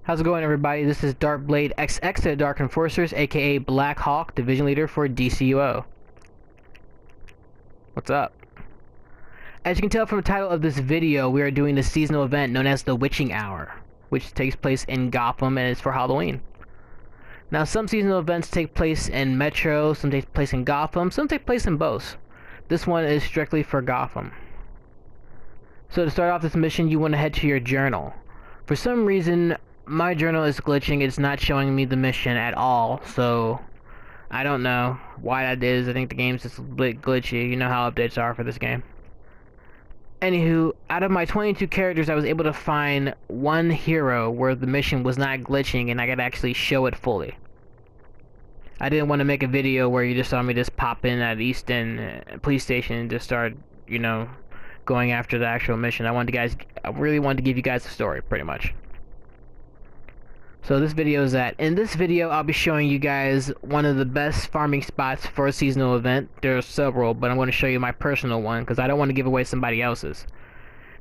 How's it going, everybody? This is DrkBLADExx at Dark Enforcers, aka Black Hawk, Division Leader for DCUO. What's up? As you can tell from the title of this video, we are doing the seasonal event known as the Witching Hour, which takes place in Gotham and is for Halloween. Now, some seasonal events take place in Metro, some take place in Gotham, some take place in both. This one is strictly for Gotham. So to start off this mission, you want to head to your journal. For some reason, my journal is glitching. It's not showing me the mission at all, so I don't know why that is. I think the game's just a bit glitchy. You know how updates are for this game. Anywho, out of my 22 characters, I was able to find one hero where the mission was not glitching and I could actually show it fully. I didn't want to make a video where you just saw me just pop in at East End police station and just start, you know, going after the actual mission. I really wanted to give you guys the story, pretty much. So this video is that. In this video, I'll be showing you guys one of the best farming spots for a seasonal event. There are several, but I'm going to show you my personal one because I don't want to give away somebody else's.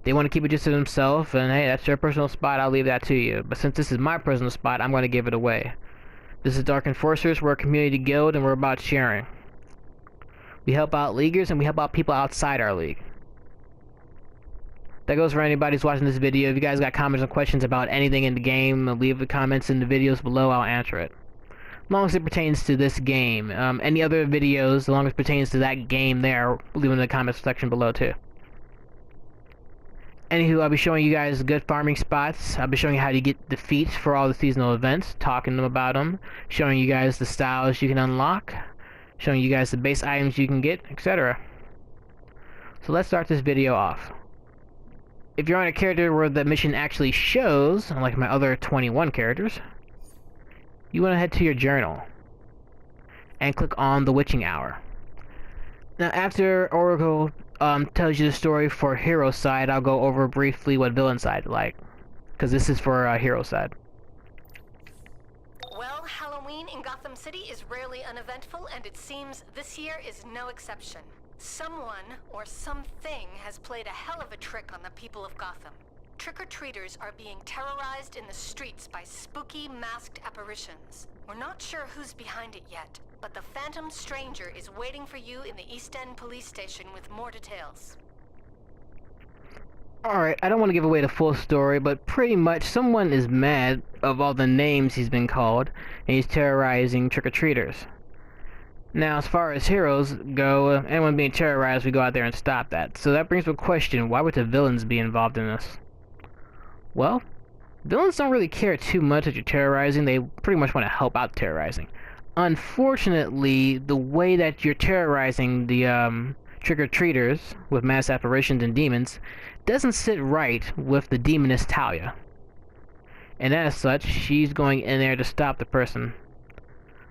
They want to keep it just to themselves, and hey, that's their personal spot. I'll leave that to you. But since this is my personal spot, I'm going to give it away. This is Dark Enforcers. We're a community guild, and we're about sharing. We help out leaguers, and we help out people outside our league. That goes for anybody who's watching this video. If you guys got comments or questions about anything in the game, leave the comments in the videos below. I'll answer it. As long as it pertains to this game. Any other videos, as long as it pertains to that game there, leave them in the comments section below too. Anywho, I'll be showing you guys good farming spots. I'll be showing you how to get defeats for all the seasonal events, talking about them, showing you guys the styles you can unlock, showing you guys the base items you can get, etc. So let's start this video off. If you're on a character where the mission actually shows, unlike my other 21 characters, you want to head to your journal and click on the Witching Hour. Now, after Oracle tells you the story for hero side, I'll go over briefly what villain side like, because this is for hero side. Well, Halloween in Gotham City is rarely uneventful, and it seems this year is no exception. Someone or something has played a hell of a trick on the people of Gotham. Trick-or-treaters are being terrorized in the streets by spooky, masked apparitions. We're not sure who's behind it yet, but the Phantom Stranger is waiting for you in the East End police station with more details. Alright, I don't want to give away the full story, but pretty much someone is mad of all the names he's been called, and he's terrorizing trick-or-treaters. Now, as far as heroes go, anyone being terrorized, we go out there and stop that. So that brings up a question, why would the villains be involved in this? Well, villains don't really care too much that you're terrorizing. They pretty much want to help out terrorizing. Unfortunately, the way that you're terrorizing the trick-or-treaters with mass apparitions and demons doesn't sit right with the demoness Talia. And as such, she's going in there to stop the person.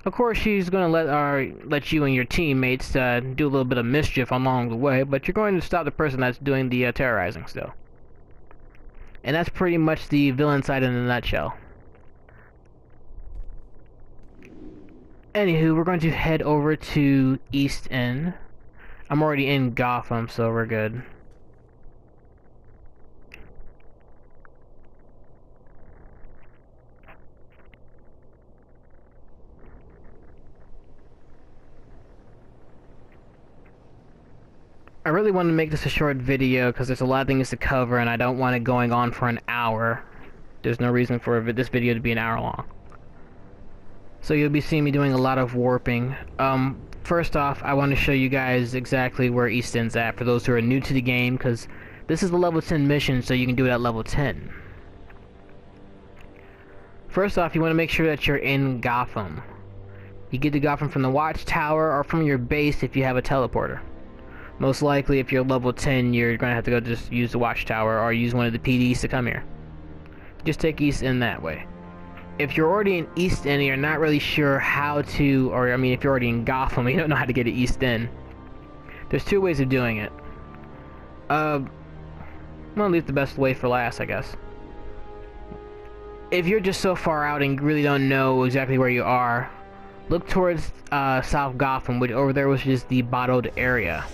Of course, she's going to let you and your teammates do a little bit of mischief along the way, but you're going to stop the person that's doing the terrorizing still. And that's pretty much the villain side in a nutshell. Anywho, we're going to head over to East End. I'm already in Gotham, so we're good. I really want to make this a short video because there's a lot of things to cover and I don't want it going on for an hour. There's no reason for this video to be an hour long. So you'll be seeing me doing a lot of warping. First off, I want to show you guys exactly where East End's at for those who are new to the game, because this is the level 10 mission, so you can do it at level 10. First off, you want to make sure that you're in Gotham. You get to Gotham from the watchtower or from your base if you have a teleporter. Most likely, if you're level 10, you're going to have to go just use the watchtower or use one of the PDs to come here. Just take East End that way. If you're already in East End and you're not really sure how to, or I mean if you're already in Gotham and you don't know how to get to East End, there's two ways of doing it. I'm going to leave the best way for last, I guess. If you're just so far out and really don't know exactly where you are, look towards South Gotham, which over there was just the bottled area.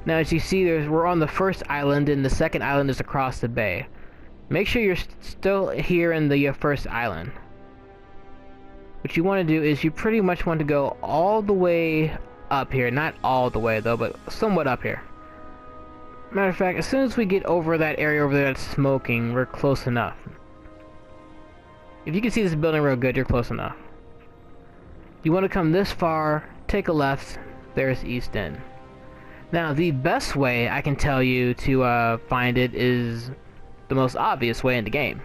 Now, as you see, we're on the first island, and the second island is across the bay. Make sure you're still here in the first island. What you want to do is you pretty much want to go all the way up here. Not all the way though, but somewhat up here. Matter of fact, as soon as we get over that area over there that's smoking, we're close enough. If you can see this building real good, you're close enough. You want to come this far, take a left, there's East End. Now, the best way I can tell you to find it is the most obvious way in the game.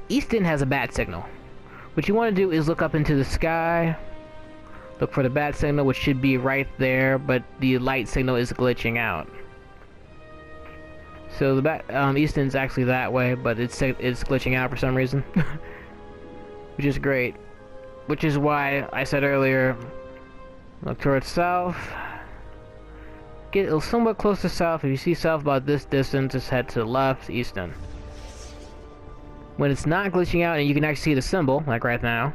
East End has a bat signal. What you want to do is look up into the sky, look for the bat signal, which should be right there, but the light signal is glitching out. So the East End's actually that way, but it's glitching out for some reason. Which is great. Which is why I said earlier, look towards south. Get somewhat close to south. If you see south about this distance, just head to the left, East End. When it's not glitching out and you can actually see the symbol, like right now,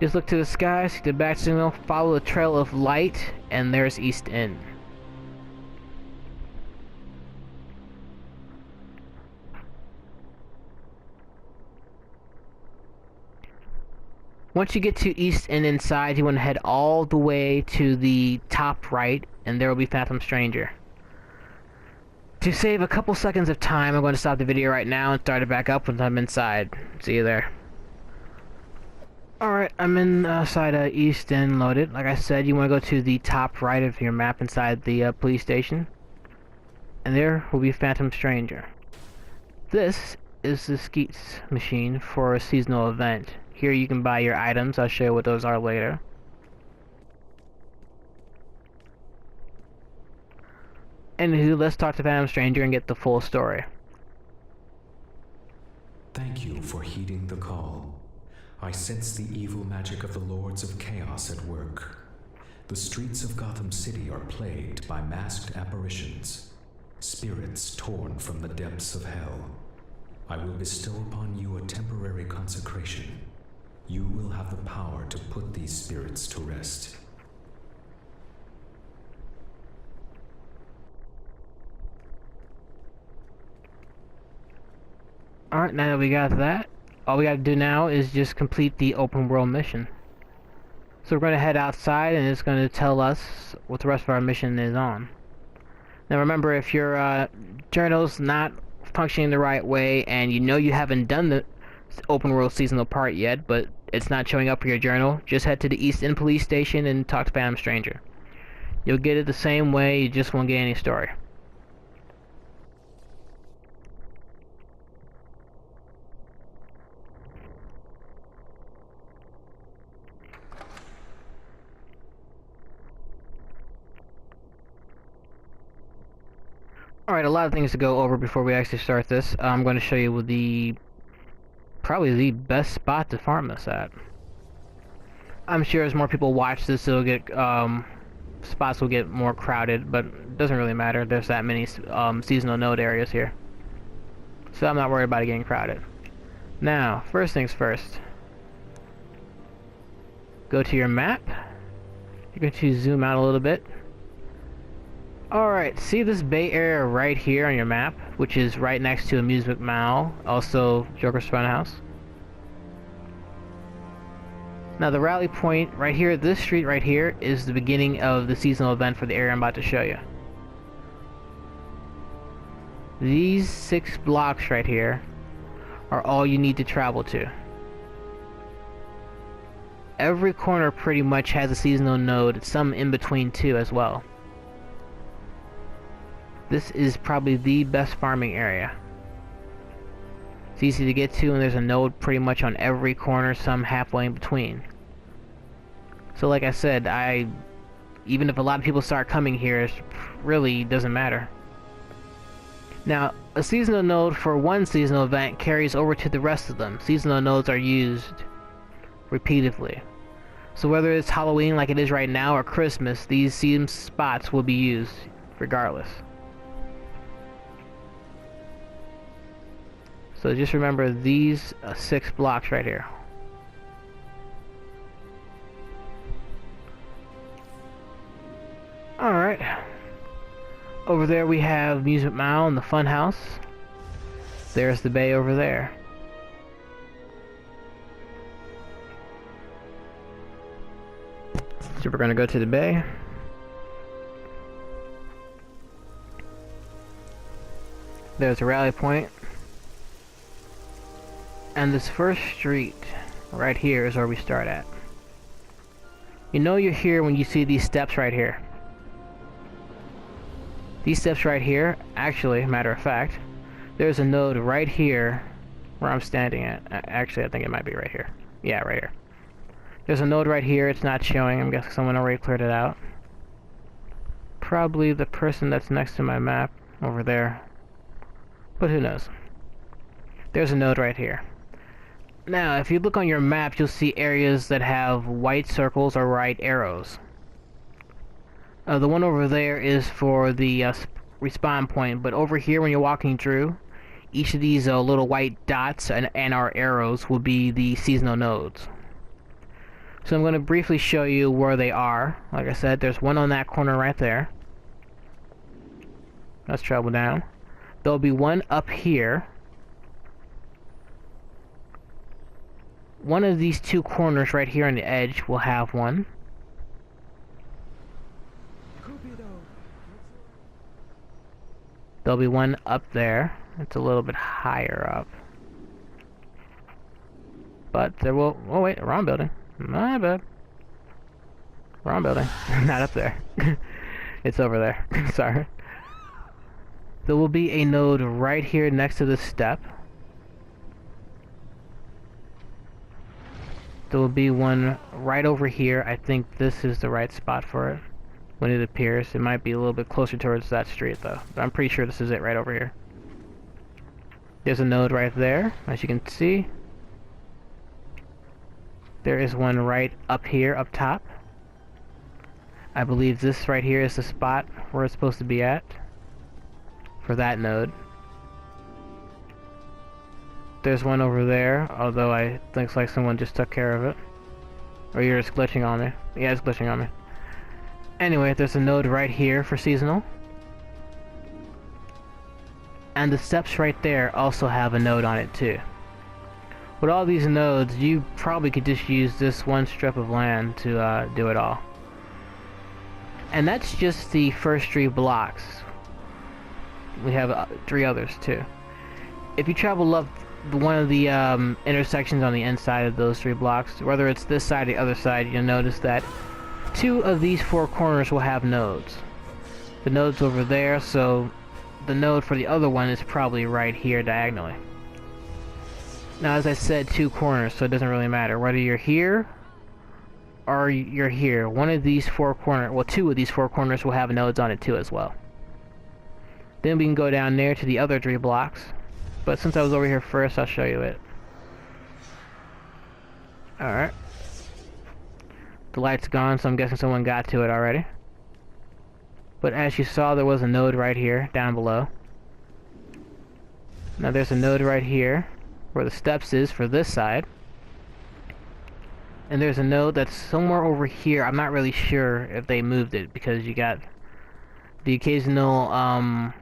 just look to the sky, see the bat signal, follow the trail of light, and there's East End. Once you get to East End inside, you want to head all the way to the top right, and there will be Phantom Stranger. To save a couple seconds of time, I'm going to stop the video right now and start it back up once I'm inside. See you there. Alright, I'm inside East End loaded. Like I said, you want to go to the top right of your map inside the police station. And there will be Phantom Stranger. This is the Skeets machine for a seasonal event. Here you can buy your items. I'll show you what those are later. Anywho, let's talk to Phantom Stranger and get the full story. Thank you for heeding the call. I sense the evil magic of the Lords of Chaos at work. The streets of Gotham City are plagued by masked apparitions, spirits torn from the depths of hell. I will bestow upon you a temporary consecration. You will have the power to put these spirits to rest. Alright, now that we got that, all we gotta do now is just complete the open world mission. So we're gonna head outside and it's gonna tell us what the rest of our mission is on. Now remember, if your journal's not functioning the right way and you know you haven't done the open world seasonal part yet, but it's not showing up for your journal, just head to the East End police station and talk to Phantom Stranger. You'll get it the same way, you just won't get any story. Alright, a lot of things to go over before we actually start this. I'm going to show you probably the best spot to farm this at. I'm sure as more people watch this, it'll get, spots will get more crowded, but it doesn't really matter. There's that many seasonal node areas here. So I'm not worried about it getting crowded. Now, first things first. Go to your map. You're going to zoom out a little bit. Alright, see this bay area right here on your map, which is right next to Amusement Mall, also Joker's Funhouse. Now the rally point right here, this street right here, is the beginning of the seasonal event for the area I'm about to show you. These 6 blocks right here are all you need to travel to. Every corner pretty much has a seasonal node, some in between too as well. This is probably the best farming area. It's easy to get to and there's a node pretty much on every corner, some halfway in between. So like I said, even if a lot of people start coming here, it really doesn't matter. Now, a seasonal node for one seasonal event carries over to the rest of them. Seasonal nodes are used repeatedly. So whether it's Halloween like it is right now or Christmas, these same spots will be used regardless. So just remember these 6 blocks right here. Alright. Over there we have Amusement Mall and the Funhouse. There's the bay over there. So we're gonna go to the bay. There's a rally point. And this first street right here is where we start at. You know you're here when you see these steps right here. These steps right here, actually, matter of fact, there's a node right here where I'm standing at. Actually, I think it might be right here. Yeah, right here. There's a node right here, it's not showing. I'm guessing someone already cleared it out. Probably the person that's next to my map over there. But who knows? There's a node right here. Now, if you look on your map, you'll see areas that have white circles or white arrows. The one over there is for the respawn point, but over here when you're walking through, each of these little white dots and our arrows will be the seasonal nodes. So I'm going to briefly show you where they are. Like I said, there's one on that corner right there. Let's travel down. There'll be one up here. One of these two corners right here on the edge will have one. There'll be one up there. It's a little bit higher up. But there will... Oh wait, wrong building. My bad. Wrong building. Not up there. It's over there. Sorry. There will be a node right here next to this step. There will be one right over here. I think this is the right spot for it. When it appears, it might be a little bit closer towards that street though. But I'm pretty sure this is it right over here. There's a node right there, as you can see. There is one right up here, up top. I believe this right here is the spot where it's supposed to be at. For that node. There's one over there, although I think like someone just took care of it. Or you're just glitching on me. Yeah, it's glitching on me. Anyway, there's a node right here for seasonal. And the steps right there also have a node on it too. With all these nodes, you probably could just use this one strip of land to do it all. And that's just the first 3 blocks. We have 3 others too. If you travel up one of the intersections on the inside of those 3 blocks, whether it's this side or the other side, you'll notice that 2 of these 4 corners will have nodes. The node's over there, so the node for the other one is probably right here diagonally. Now, as I said, 2 corners, so it doesn't really matter whether you're here or you're here. One of these 4 corners, well, 2 of these 4 corners will have nodes on it too as well. Then we can go down there to the other 3 blocks. But since I was over here first, I'll show you it. Alright. The light's gone, so I'm guessing someone got to it already. But as you saw, there was a node right here, down below. Now there's a node right here, where the steps is for this side. And there's a node that's somewhere over here. I'm not really sure if they moved it, because you got the occasional, I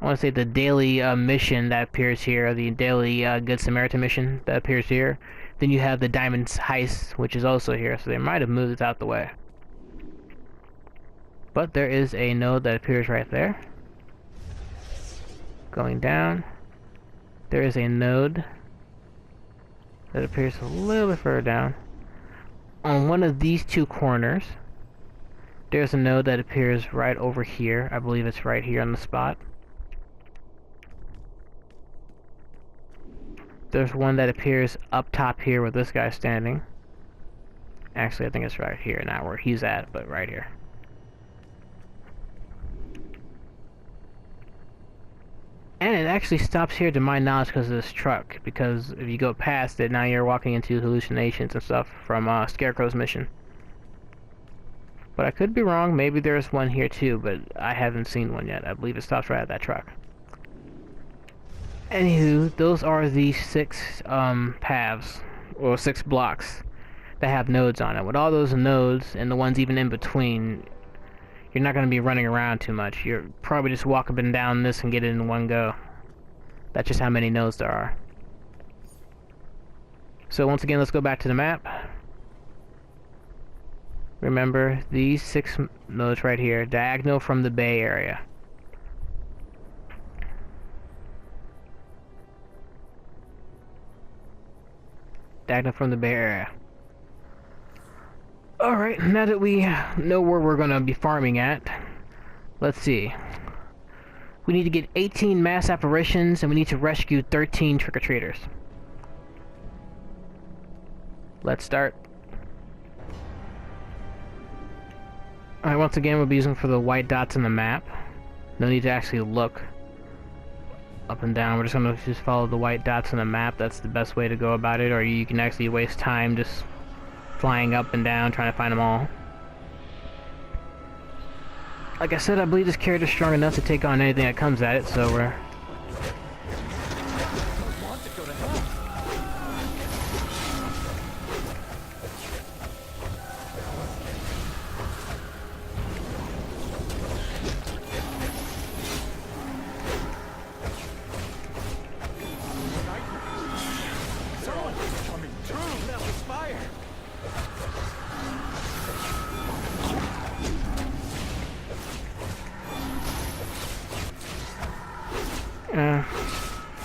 want to say the daily mission that appears here, the daily Good Samaritan mission that appears here. Then you have the Diamonds Heist, which is also here, so they might have moved it out the way. But there is a node that appears right there. Going down, there is a node that appears a little bit further down. On one of these 2 corners, there's a node that appears right over here. I believe it's right here on the spot. There's one that appears up top here where this guy's standing. Actually, I think it's right here, not where he's at, but right here. And it actually stops here to my knowledge because of this truck, because if you go past it, now you're walking into hallucinations and stuff from Scarecrow's mission. But I could be wrong, maybe there's one here too, but I haven't seen one yet. I believe it stops right at that truck. Anywho, those are the 6 paths, or 6 blocks that have nodes on it. With all those nodes, and the ones even in between, you're not going to be running around too much. You're probably just walk up and down this and get it in one go. That's just how many nodes there are. So once again, let's go back to the map. Remember, these 6 nodes right here, diagonal from the Bay area. Diagonal from the Bay area. Alright, now that we know where we're gonna be farming at, let's see. We need to get 18 mass apparitions, and we need to rescue 13 trick-or-treaters. Let's start. Alright, once again, we'll be using for the white dots on the map. No need to actually look up and down. We're just gonna follow the white dots on the map. That's the best way to go about it, or you can actually waste time just flying up and down trying to find them all. Like I said, I believe this character's strong enough to take on anything that comes at it, so we're...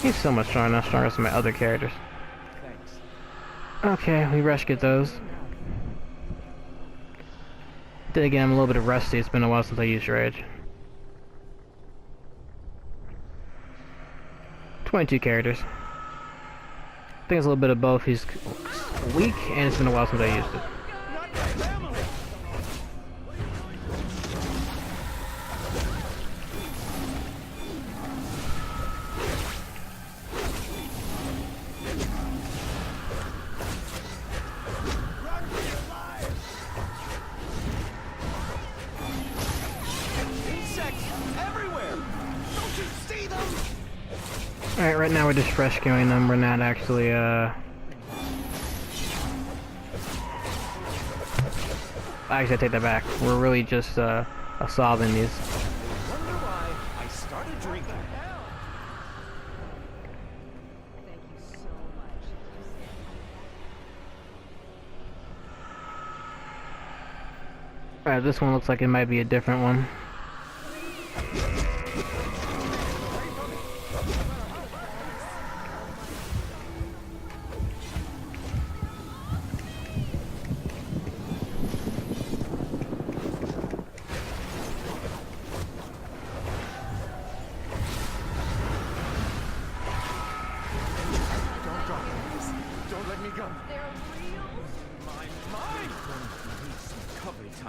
He's so much stronger than my other characters. Okay, we rescued those. Then again, I'm a little bit rusty. It's been a while since I used Rage. 22 characters. I think it's a little bit of both. He's weak, and it's been a while since I used it. Alright, right now we're just rescuing them. We're not actually, Actually, I take that back. We're really just, assaulting these. Wonder why I started drinking. Thank you so much. Alright, this one looks like it might be a different one.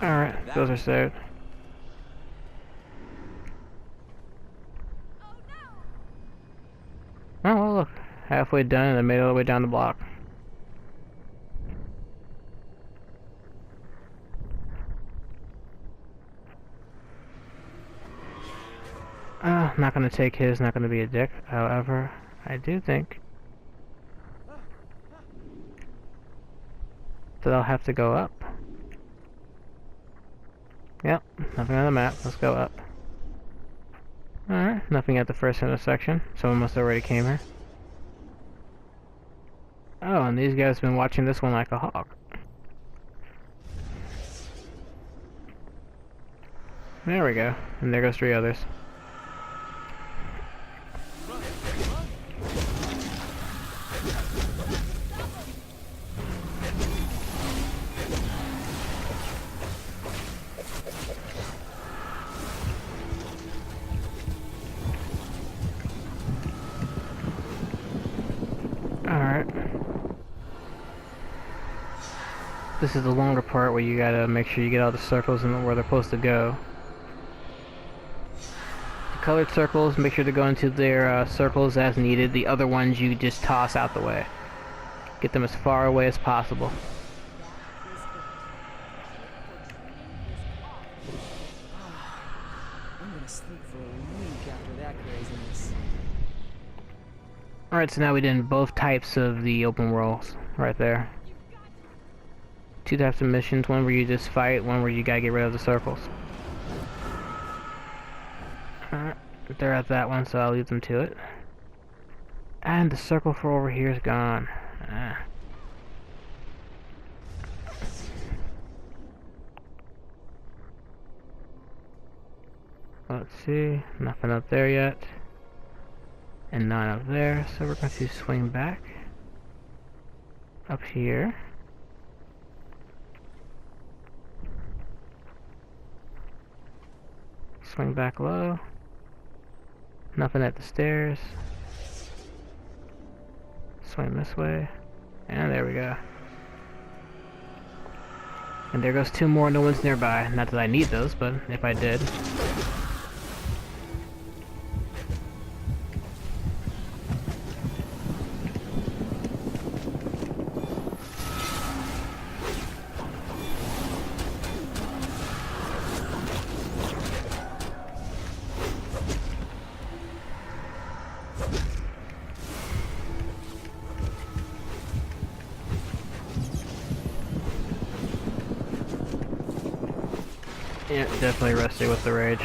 Alright, those are saved. Oh, well, look. Halfway done and I made it all the way down the block. Not gonna take his, not gonna be a dick. However, I do think that I'll have to go up. Yep, nothing on the map. Let's go up. Alright, nothing at the first intersection. Someone must have already came here. Oh, and these guys have been watching this one like a hawk. There we go. And there goes 3 others. Alright. This is the longer part where you gotta make sure you get all the circles and where they're supposed to go. The colored circles, make sure to go into their circles as needed. The other ones you just toss out the way. Get them as far away as possible. I'm gonna sleep for a week after that craziness. Alright, so now we did both types of the open worlds right there. 2 types of missions, one where you just fight, one where you gotta get rid of the circles. Alright, they're at that one, so I'll leave them to it. And the circle for over here is gone. Ah. Let's see, nothing up there yet. And none up there, so we're going to swing back. Up here. Swing back low. Nothing at the stairs. Swing this way. And there we go. And there goes two more, no one's nearby. Not that I need those, but if I did. Yeah, definitely rusty with the rage.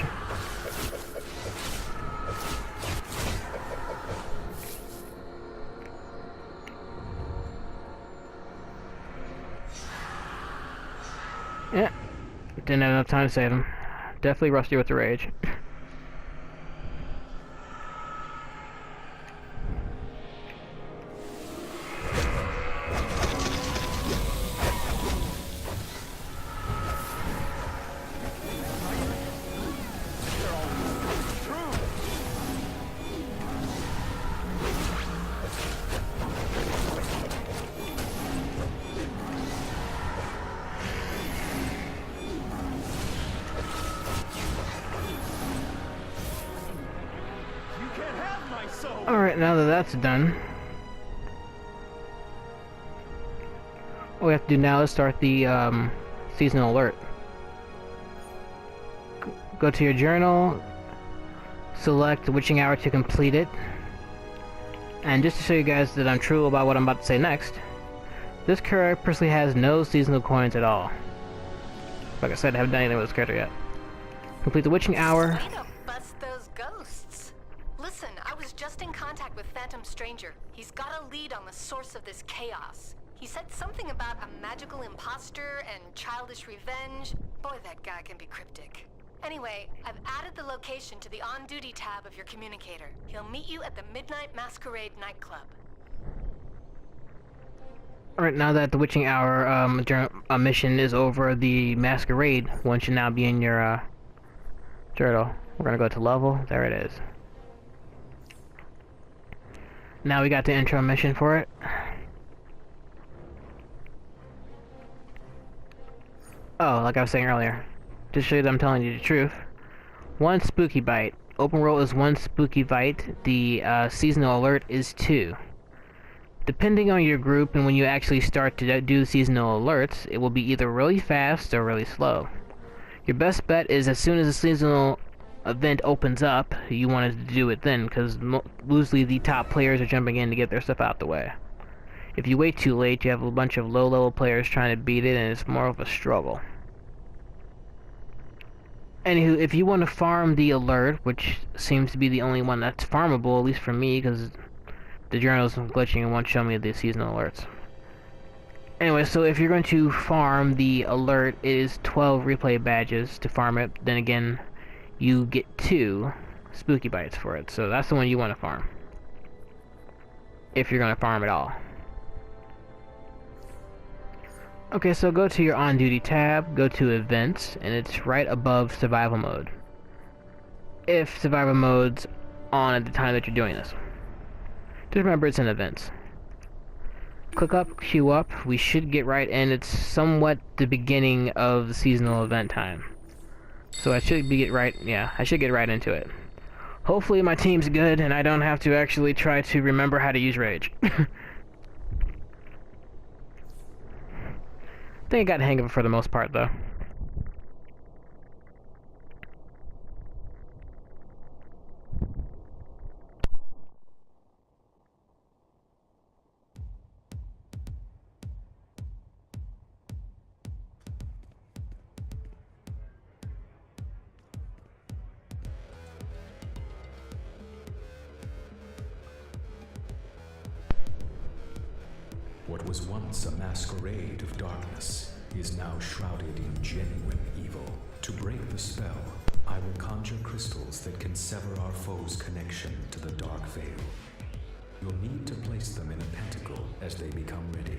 Yeah, didn't have enough time to save him. Definitely rusty with the rage. Alright, now that that's done, what we have to do now is start the seasonal alert. Go to your journal, select the witching hour to complete it, and just to show you guys that I'm true about what I'm about to say next, this character personally has no seasonal coins at all. Like I said, I haven't done anything with this character yet. Complete the witching hour. Way to bust those ghosts. Listen, I was just in contact with Phantom Stranger. He's got a lead on the source of this chaos. He said something about a magical imposter and childish revenge. Boy, that guy can be cryptic. Anyway, I've added the location to the on-duty tab of your communicator. He'll meet you at the Midnight Masquerade nightclub. Alright, now that the witching hour mission is over, the masquerade one should now be in your journal. We're gonna go to level. There it is. Now we got the intro mission for it. Oh, like I was saying earlier, just to show you that I'm telling you the truth. One spooky bite. Open roll is one spooky bite. The seasonal alert is 2. Depending on your group and when you actually start to do seasonal alerts, it will be either really fast or really slow. Your best bet is as soon as the seasonal event opens up, you want to do it then, because usually the top players are jumping in to get their stuff out the way. If you wait too late, you have a bunch of low-level players trying to beat it, and it's more of a struggle. Anywho, if you want to farm the alert, which seems to be the only one that's farmable, at least for me, because the journal's glitching and won't show me the seasonal alerts. Anyway, so if you're going to farm the alert, it is 12 replay badges to farm it. Then again, you get 2 spooky bites for it, so that's the one you want to farm. If you're going to farm at all. Okay, so go to your on-duty tab, go to events, and it's right above survival mode. If survival mode's on at the time that you're doing this. Just remember it's in events. Click up, queue up, we should get right in. It's somewhat the beginning of the seasonal event time. So I should get right into it. Hopefully my team's good and I don't have to actually try to remember how to use rage. I think I got the hang of it for the most part, though. What was once a masquerade of darkness is now shrouded in genuine evil. To break the spell, I will conjure crystals that can sever our foe's connection to the Dark Veil. You'll need to place them in a pentacle as they become ready.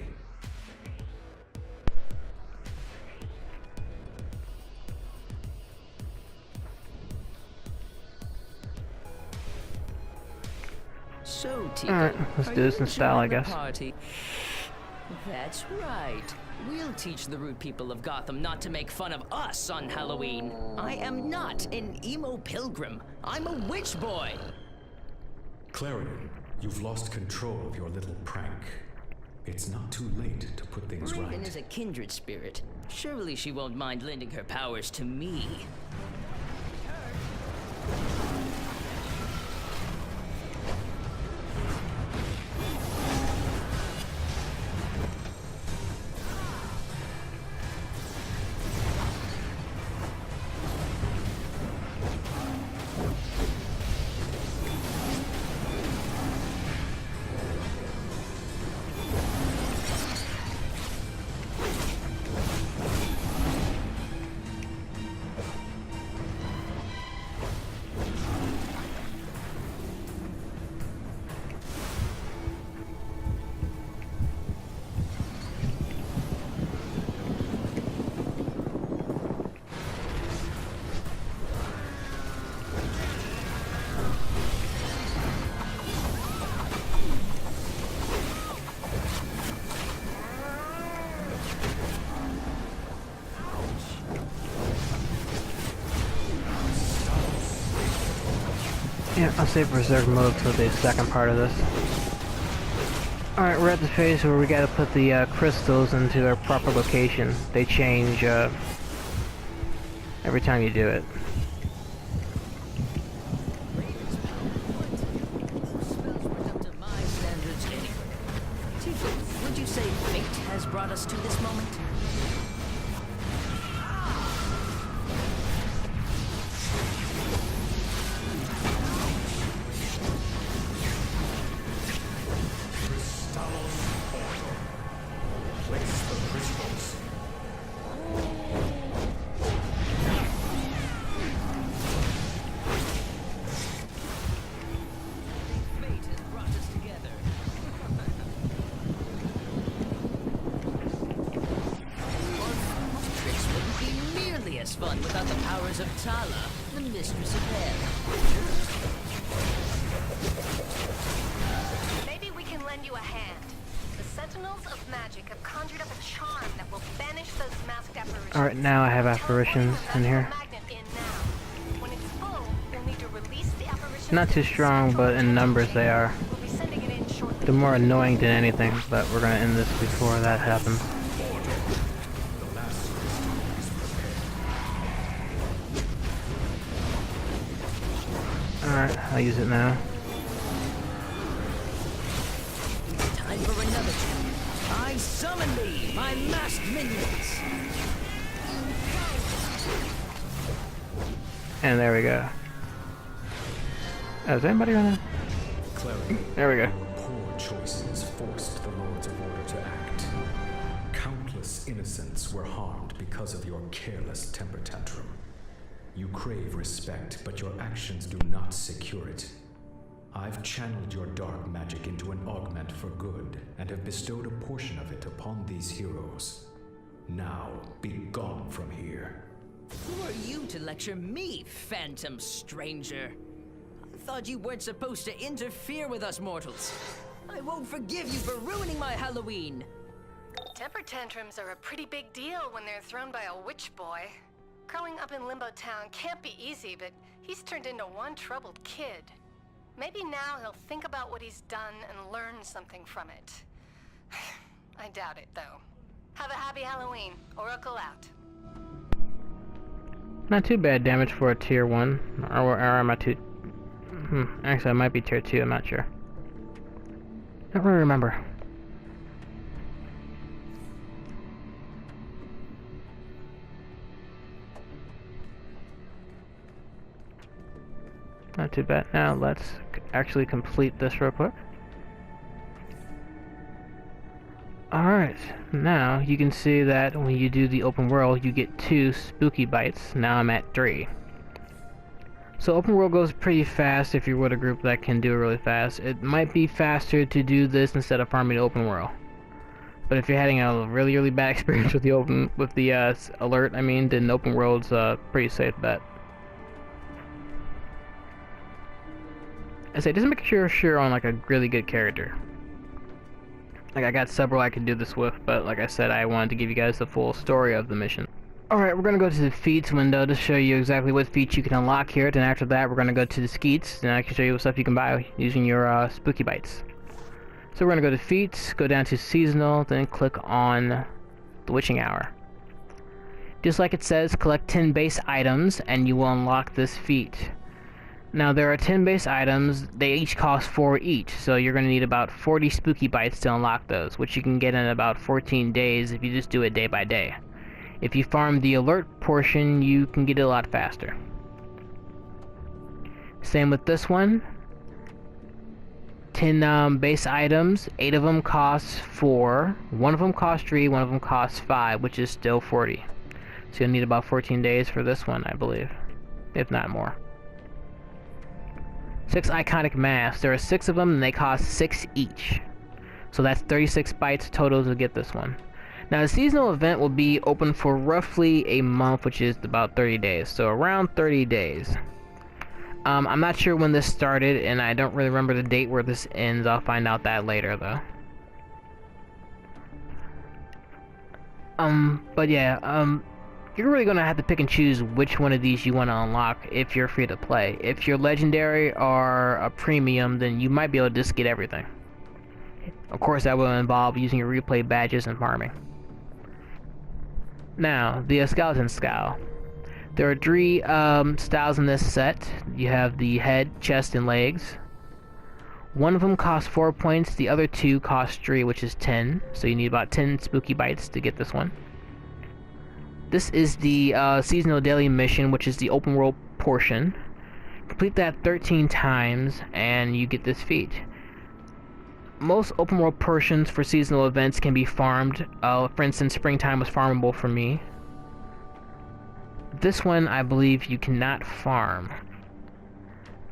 So, Tika, Alright, let's are do this you in style, I enjoying the guess. Party? That's right. We'll teach the rude people of Gotham not to make fun of us on Halloween. I am not an emo pilgrim. I'm a witch boy. Clarion, you've lost control of your little prank. It's not too late to put things Raven right. is a kindred spirit. Surely she won't mind lending her powers to me. Yeah, I'll save reserve mode for the second part of this. Alright, we're at the phase where we gotta put the crystals into their proper location. They change every time you do it. Raven's power. What? Those spells weren't up to my standards anyway. Tika, would you say fate has brought us to this moment? Fate has brought us together. Most tricks wouldn't be nearly as fun without the powers of Tala, the Mistress of Hell. Maybe we can lend you a hand. The Sentinels of Magic have conjured up a charm that will banish those masked apparitions. Alright, now I have apparitions in here. When it's full, you'll need to release the apparitions. Not too strong, but in numbers they are. We'll be sending it in shortly. They're more annoying than anything, but we're gonna end this before that happens. Alright, I'll use it now. Time for another trick. I summon thee, my masked minions. And there we go. Oh, is anybody gonna... Clarion, There we go. your poor choices forced the Lords of Order to act. Countless innocents were harmed because of your careless temper tantrum. You crave respect, but your actions do not secure it. I've channeled your dark magic into an augment for good, and have bestowed a portion of it upon these heroes. Now, be gone from here. Who are you to lecture me, phantom stranger? I thought you weren't supposed to interfere with us mortals. I won't forgive you for ruining my Halloween. Temper tantrums are a pretty big deal when they're thrown by a witch boy. Growing up in Limbo Town can't be easy, but he's turned into one troubled kid. Maybe now he'll think about what he's done and learn something from it. I doubt it, though. Have a happy Halloween. Oracle out. Not too bad damage for a tier 1. Or am I too... Actually, I might be tier 2, I'm not sure. Don't really remember. Not too bad. Now let's actually complete this real quick. Alright, now you can see that when you do the open world, you get 2 spooky bites. Now I'm at 3. So open world goes pretty fast if you're with a group that can do it really fast. It might be faster to do this instead of farming the open world. But if you're having a really bad experience with the alert, then open world's a pretty safe bet. I say just make sure you're on like a really good character. Like I got several I could do this with, but like I said, I wanted to give you guys the full story of the mission. Alright, we're gonna go to the feats window to show you exactly what feats you can unlock here. Then after that, we're gonna go to the skeets, and I can show you what stuff you can buy using your spooky bites. So we're gonna go to feats, go down to seasonal, then click on the witching hour. Just like it says, collect 10 base items, and you will unlock this feat. Now there are 10 base items, they each cost 4 each, so you're going to need about 40 spooky bites to unlock those, which you can get in about 14 days if you just do it day by day. If you farm the alert portion, you can get it a lot faster. Same with this one. 10 base items, 8 of them cost 4, 1 of them costs 3, 1 of them costs 5, which is still 40. So you'll need about 14 days for this one, I believe, if not more. 6 iconic masks. There are 6 of them and they cost 6 each. So that's 36 bites total to get this one. Now the seasonal event will be open for roughly a month, which is about 30 days. So around 30 days. I'm not sure when this started and I don't really remember the date where this ends. I'll find out that later though. But yeah, you're really gonna have to pick and choose which one of these you want to unlock if you're free to play. If you're legendary or a premium, then you might be able to just get everything. Of course, that will involve using your replay badges and farming. Now, the skeleton scowl. There are 3 styles in this set. You have the head, chest, and legs. One of them costs 4 points, the other 2 cost 3, which is 10. So you need about 10 spooky bites to get this one. This is the seasonal daily mission, which is the open world portion. Complete that 13 times and you get this feat. Most open world portions for seasonal events can be farmed. For instance, springtime was farmable for me. This one, I believe you cannot farm.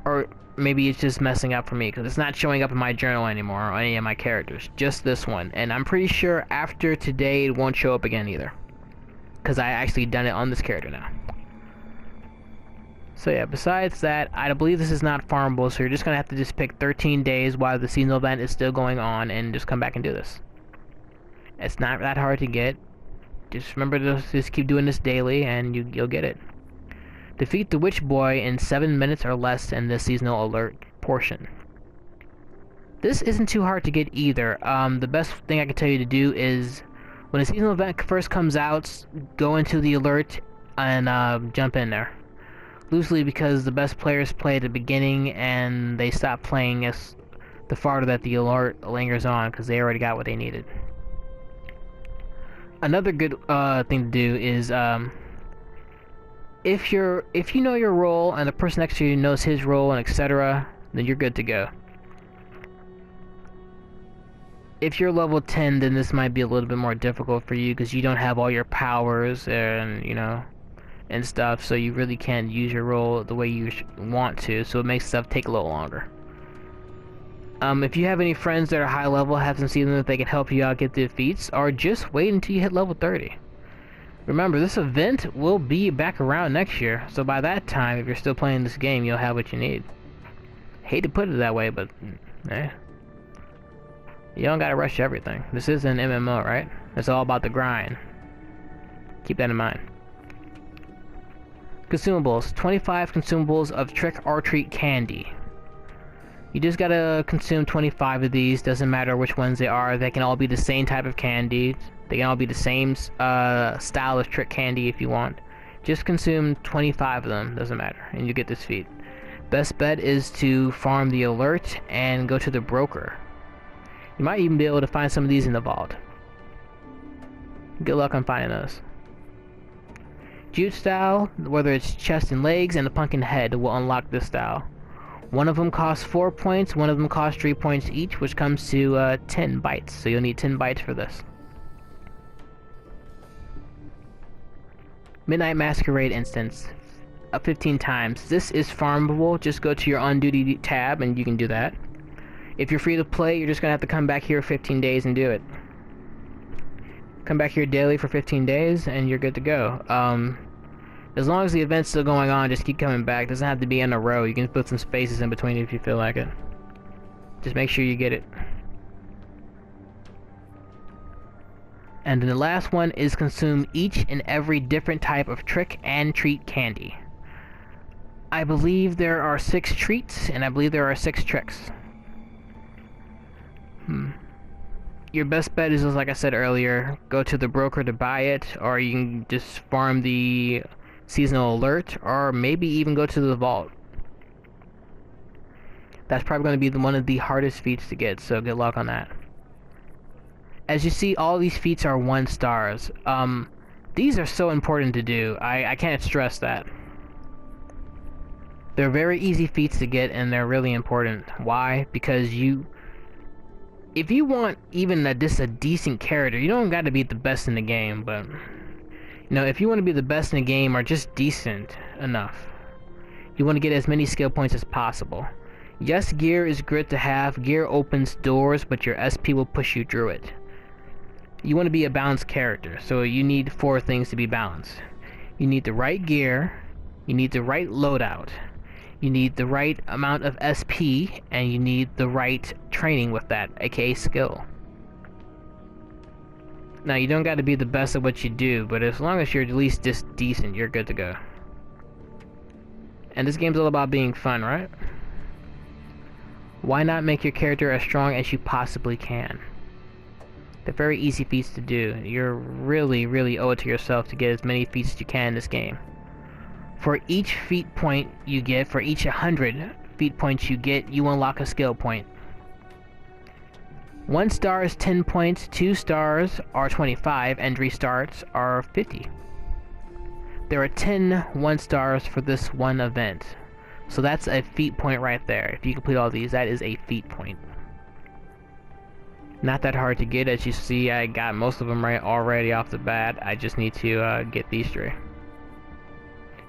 Or maybe it's just messing up for me because it's not showing up in my journal anymore or any of my characters. Just this one. And I'm pretty sure after today it won't show up again either, because I actually done it on this character now. So yeah, besides that, I believe this is not farmable, so you're just gonna have to just pick 13 days while the seasonal event is still going on and just come back and do this. It's not that hard to get. Just remember to just keep doing this daily and you'll get it. Defeat the witch boy in 7 minutes or less in the seasonal alert portion. This isn't too hard to get either. The best thing I can tell you to do is when a seasonal event first comes out, go into the alert and jump in there. Loosely because the best players play at the beginning and they stop playing as the farther that the alert lingers on because they already got what they needed. Another good thing to do is if you know your role and the person next to you knows his role and etc., then you're good to go. If you're level 10, then this might be a little bit more difficult for you because you don't have all your powers and and stuff, so you really can't use your role the way you want to, so it makes stuff take a little longer. If you have any friends that are high level, have them see them if they can help you out get the feats, or just wait until you hit level 30. Remember, this event will be back around next year, so by that time, if you're still playing this game, you'll have what you need. Hate to put it that way, but you don't gotta rush everything. This is an MMO, right? It's all about the grind. Keep that in mind. Consumables. 25 consumables of Trick or Treat candy. You just gotta consume 25 of these, doesn't matter which ones they are. They can all be the same type of candy. They can all be the same style of trick candy if you want. Just consume 25 of them, doesn't matter, and you get this feat. Best bet is to farm the alert and go to the broker. You might even be able to find some of these in the vault. Good luck on finding those. Jute style, whether it's chest and legs and the pumpkin head, will unlock this style. One of them costs 4 points, one of them costs 3 points each, which comes to 10 bytes. So you'll need 10 bytes for this. Midnight Masquerade instance. 15 times. This is farmable. Just go to your on duty tab and you can do that. If you're free to play, you're just gonna have to come back here 15 days and do it. Come back here daily for 15 days and you're good to go. As long as the event's still going on, just keep coming back. It doesn't have to be in a row. You can put some spaces in between if you feel like it. Just make sure you get it. And then the last one is consume each and every different type of trick and treat candy. I believe there are 6 treats, and I believe there are 6 tricks. Your best bet is, like I said earlier, go to the broker to buy it, or you can just farm the seasonal alert, or maybe even go to the vault. That's probably going to be one of the hardest feats to get, so good luck on that. As you see, all these feats are 1 stars. These are so important to do. I can't stress that. They're very easy feats to get, and they're really important. Why? Because if you want even just a decent character, you don't got to be the best in the game, but if you want to be the best in the game or just decent enough, you want to get as many skill points as possible. Yes, gear is good to have. Gear opens doors, but your SP will push you through it. You want to be a balanced character, so you need 4 things to be balanced. You need the right gear, you need the right loadout, you need the right amount of SP, and you need the right training with that, aka skill. Now, you don't got to be the best at what you do, but as long as you're at least just decent, you're good to go. And this game's all about being fun, right? Why not make your character as strong as you possibly can? They're very easy feats to do. You're really owe it to yourself to get as many feats as you can in this game. For each feat point you get, for each 100 feat points you get, you unlock a skill point. 1 star is 10 points, 2 stars are 25, and 3 stars are 50. There are 10 1 stars for this one event. So that's a feat point right there. If you complete all these, that is a feat point. Not that hard to get. As you see, I got most of them right already off the bat. I just need to get these 3.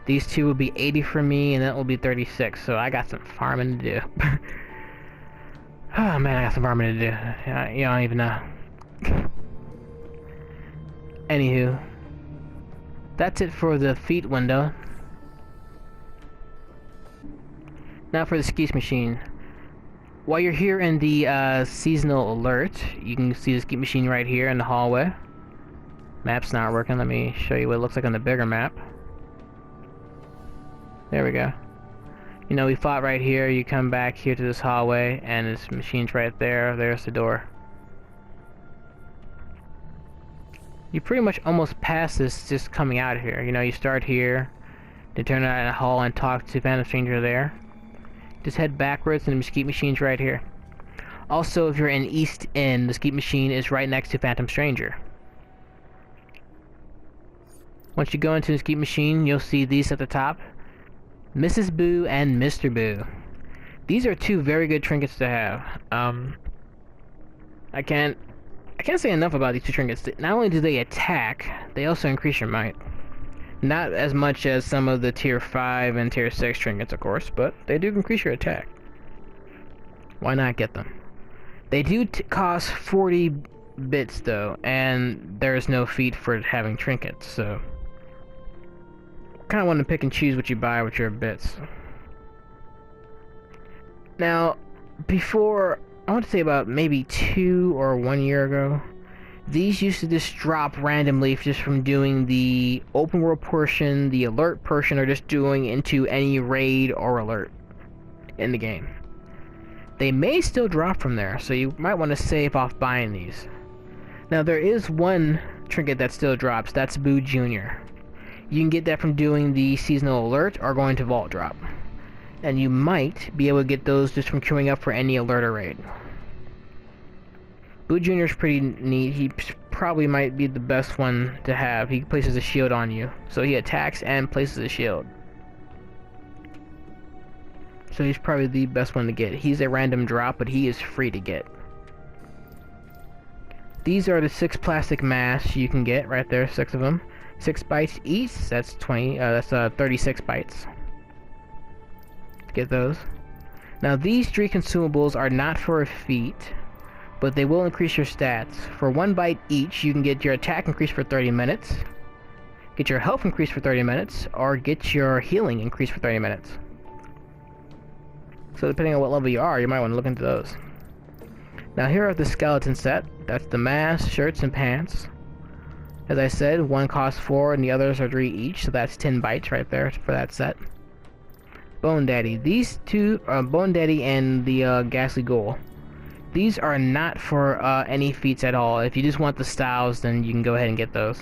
These 2 will be 80 for me, and that will be 36. So I got some farming to do. Oh man, I got some farming to do. You don't even know. Anywho, that's it for the feat window. Now for the skeet machine. While you're here in the seasonal alert, you can see the skeet machine right here in the hallway. Map's not working. Let me show you what it looks like on the bigger map. There we go. We fought right here. You come back here to this hallway, and this machine's right there. There's the door. You pretty much almost pass this just coming out here. You start here, then turn out in a hall and talk to Phantom Stranger there. Just head backwards, and the skeet machine's right here. Also, if you're in East End, the skeet machine is right next to Phantom Stranger. Once you go into the skeet machine, you'll see these at the top. Mrs. Boo and Mr. Boo. These are 2 very good trinkets to have. I can't say enough about these 2 trinkets. Not only do they attack, they also increase your might. Not as much as some of the tier 5 and tier 6 trinkets, of course, but they do increase your attack. Why not get them? They do cost 40 bits though, and there's no feat for having trinkets, so kind of want to pick and choose what you buy with your bits. Now, before, I want to say about maybe 2 or 1 year ago, these used to just drop randomly just from doing the open world portion, the alert portion, or just doing into any raid or alert in the game. They may still drop from there, so you might want to save off buying these. Now, there is one trinket that still drops. That's Boo Jr. You can get that from doing the seasonal alert or going to vault drop. And you might be able to get those just from queuing up for any alert or raid. Boo Jr. is pretty neat. He probably might be the best one to have. He places a shield on you. So he attacks and places a shield. So he's probably the best one to get. He's a random drop, but he is free to get. These are the 6 plastic masks you can get right there, 6 of them. 6 bytes each, that's 36 bytes. Get those. Now these 3 consumables are not for a feat, but they will increase your stats. For 1 byte each, you can get your attack increased for 30 minutes, get your health increased for 30 minutes, or get your healing increased for 30 minutes. So depending on what level you are, you might want to look into those. Now here are the skeleton set. That's the mask, shirts, and pants. As I said, one costs 4 and the others are 3 each, so that's 10 bytes right there for that set. Bone Daddy. These two, Bone Daddy and the Ghastly Ghoul. These are not for any feats at all. If you just want the styles, then you can go ahead and get those.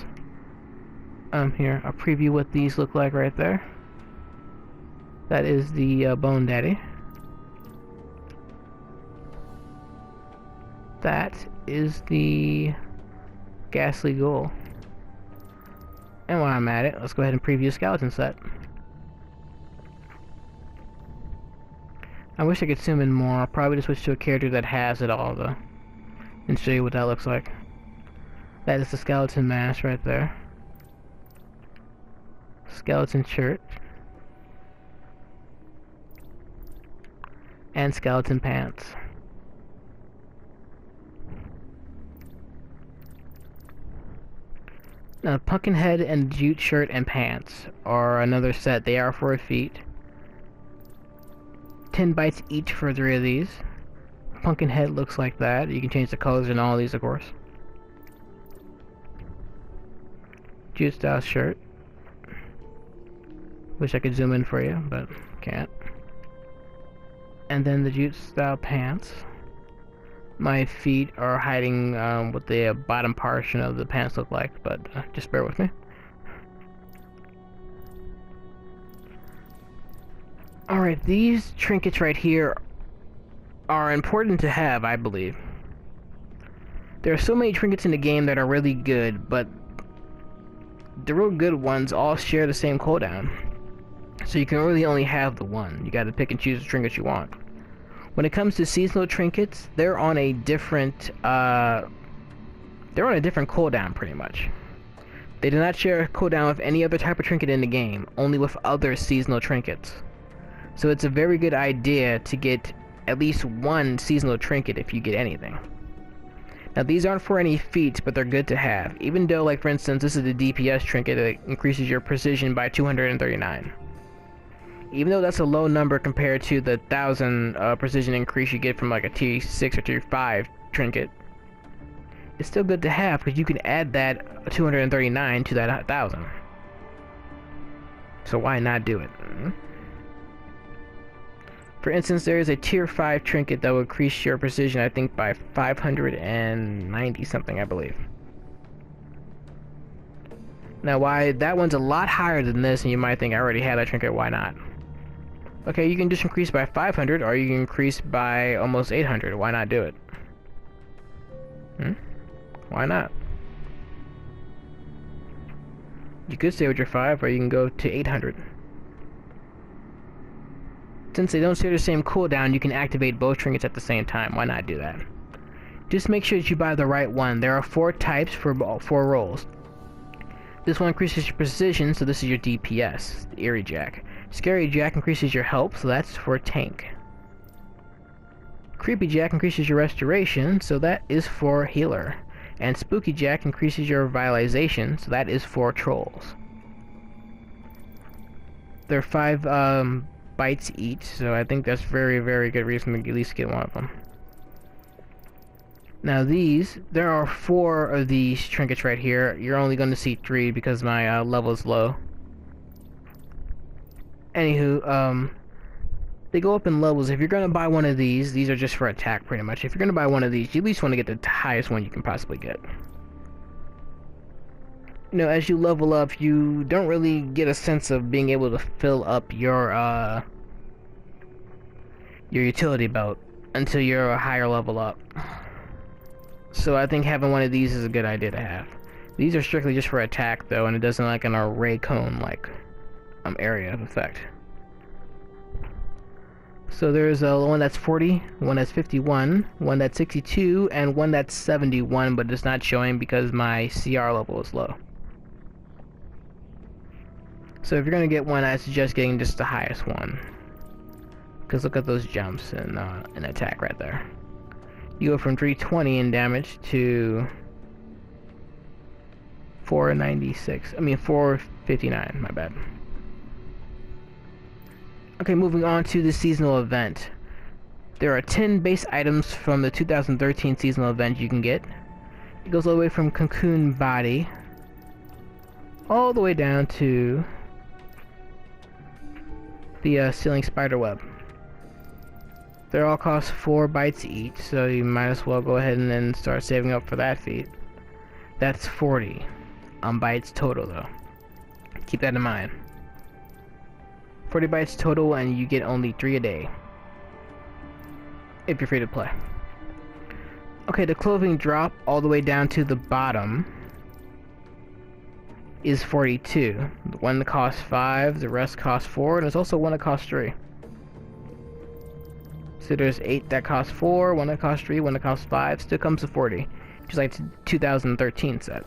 Here, I'll preview what these look like right there. That is the Bone Daddy. That is the Ghastly Ghoul. And while I'm at it, let's go ahead and preview a skeleton set. I wish I could zoom in more. I'll probably just switch to a character that has it all though, and show you what that looks like. That is the skeleton mask right there. Skeleton shirt. And skeleton pants. Now, Pumpkinhead and Jute shirt and pants are another set. They are for a feat. 10 bytes each for 3 of these. Pumpkinhead looks like that. You can change the colors in all of these, of course. Jute style shirt. Wish I could zoom in for you, but can't. And then the Jute style pants. My feet are hiding what the bottom portion of the pants look like, but just bear with me. Alright, these trinkets right here are important to have, I believe. There are so many trinkets in the game that are really good, but the real good ones all share the same cooldown. So you can really only have the one. You gotta pick and choose the trinkets you want. When it comes to seasonal trinkets, they're on a different cooldown pretty much. They do not share a cooldown with any other type of trinket in the game, only with other seasonal trinkets. So it's a very good idea to get at least one seasonal trinket if you get anything. Now these aren't for any feats, but they're good to have. Even though, like for instance, this is the DPS trinket that increases your precision by 239. Even though that's a low number compared to the 1000 precision increase you get from like a tier 6 or tier 5 trinket, it's still good to have because you can add that 239 to that 1000. So why not do it? For instance, there is a tier 5 trinket that will increase your precision, I think, by 590 something, I believe. Now, why that one's a lot higher than this, and you might think I already had that trinket, why not? Okay, you can just increase by 500, or you can increase by almost 800. Why not do it? Why not? You could stay with your 5, or you can go to 800. Since they don't share the same cooldown, you can activate both trinkets at the same time. Why not do that? Just make sure that you buy the right one. There are 4 types for 4 roles. This one increases your precision, so this is your DPS, the Eerie Jack. Scary Jack increases your health, so that's for tank. Creepy Jack increases your restoration, so that is for healer. And Spooky Jack increases your revitalization, so that is for trolls. There are 5 bytes each, so I think that's very, very good reason to at least get one of them. Now there are 4 of these trinkets right here. You're only going to see 3 because my level is low. Anywho, they go up in levels. If you're going to buy one of these are just for attack pretty much. If you're going to buy one of these, you at least want to get the highest one you can possibly get. You know, as you level up, you don't really get a sense of being able to fill up your utility belt until you're a higher level up. So I think having one of these is a good idea to have. These are strictly just for attack though, and it doesn't like an array cone like area of effect. So there's one that's 40, one that's 51, one that's 62, and one that's 71, but it's not showing because my CR level is low. So if you're gonna get one, I suggest getting just the highest one. Because look at those jumps and attack right there. You go from 320 in damage to 459, my bad. Okay, moving on to the seasonal event. There are 10 base items from the 2013 seasonal event you can get. It goes all the way from Cocoon Body all the way down to the Ceiling Spiderweb. They all cost 4 bytes each, so you might as well go ahead and then start saving up for that feat. That's 40 bytes total though. Keep that in mind. 40 bytes total, and you get only 3 a day. If you're free to play. Okay, the clothing drop all the way down to the bottom is 42. The one that costs 5, the rest costs 4, and there's also one that costs 3. So there's 8 that cost 4, one that costs 3, one that costs 5, still comes to 40. Just like the 2013 set.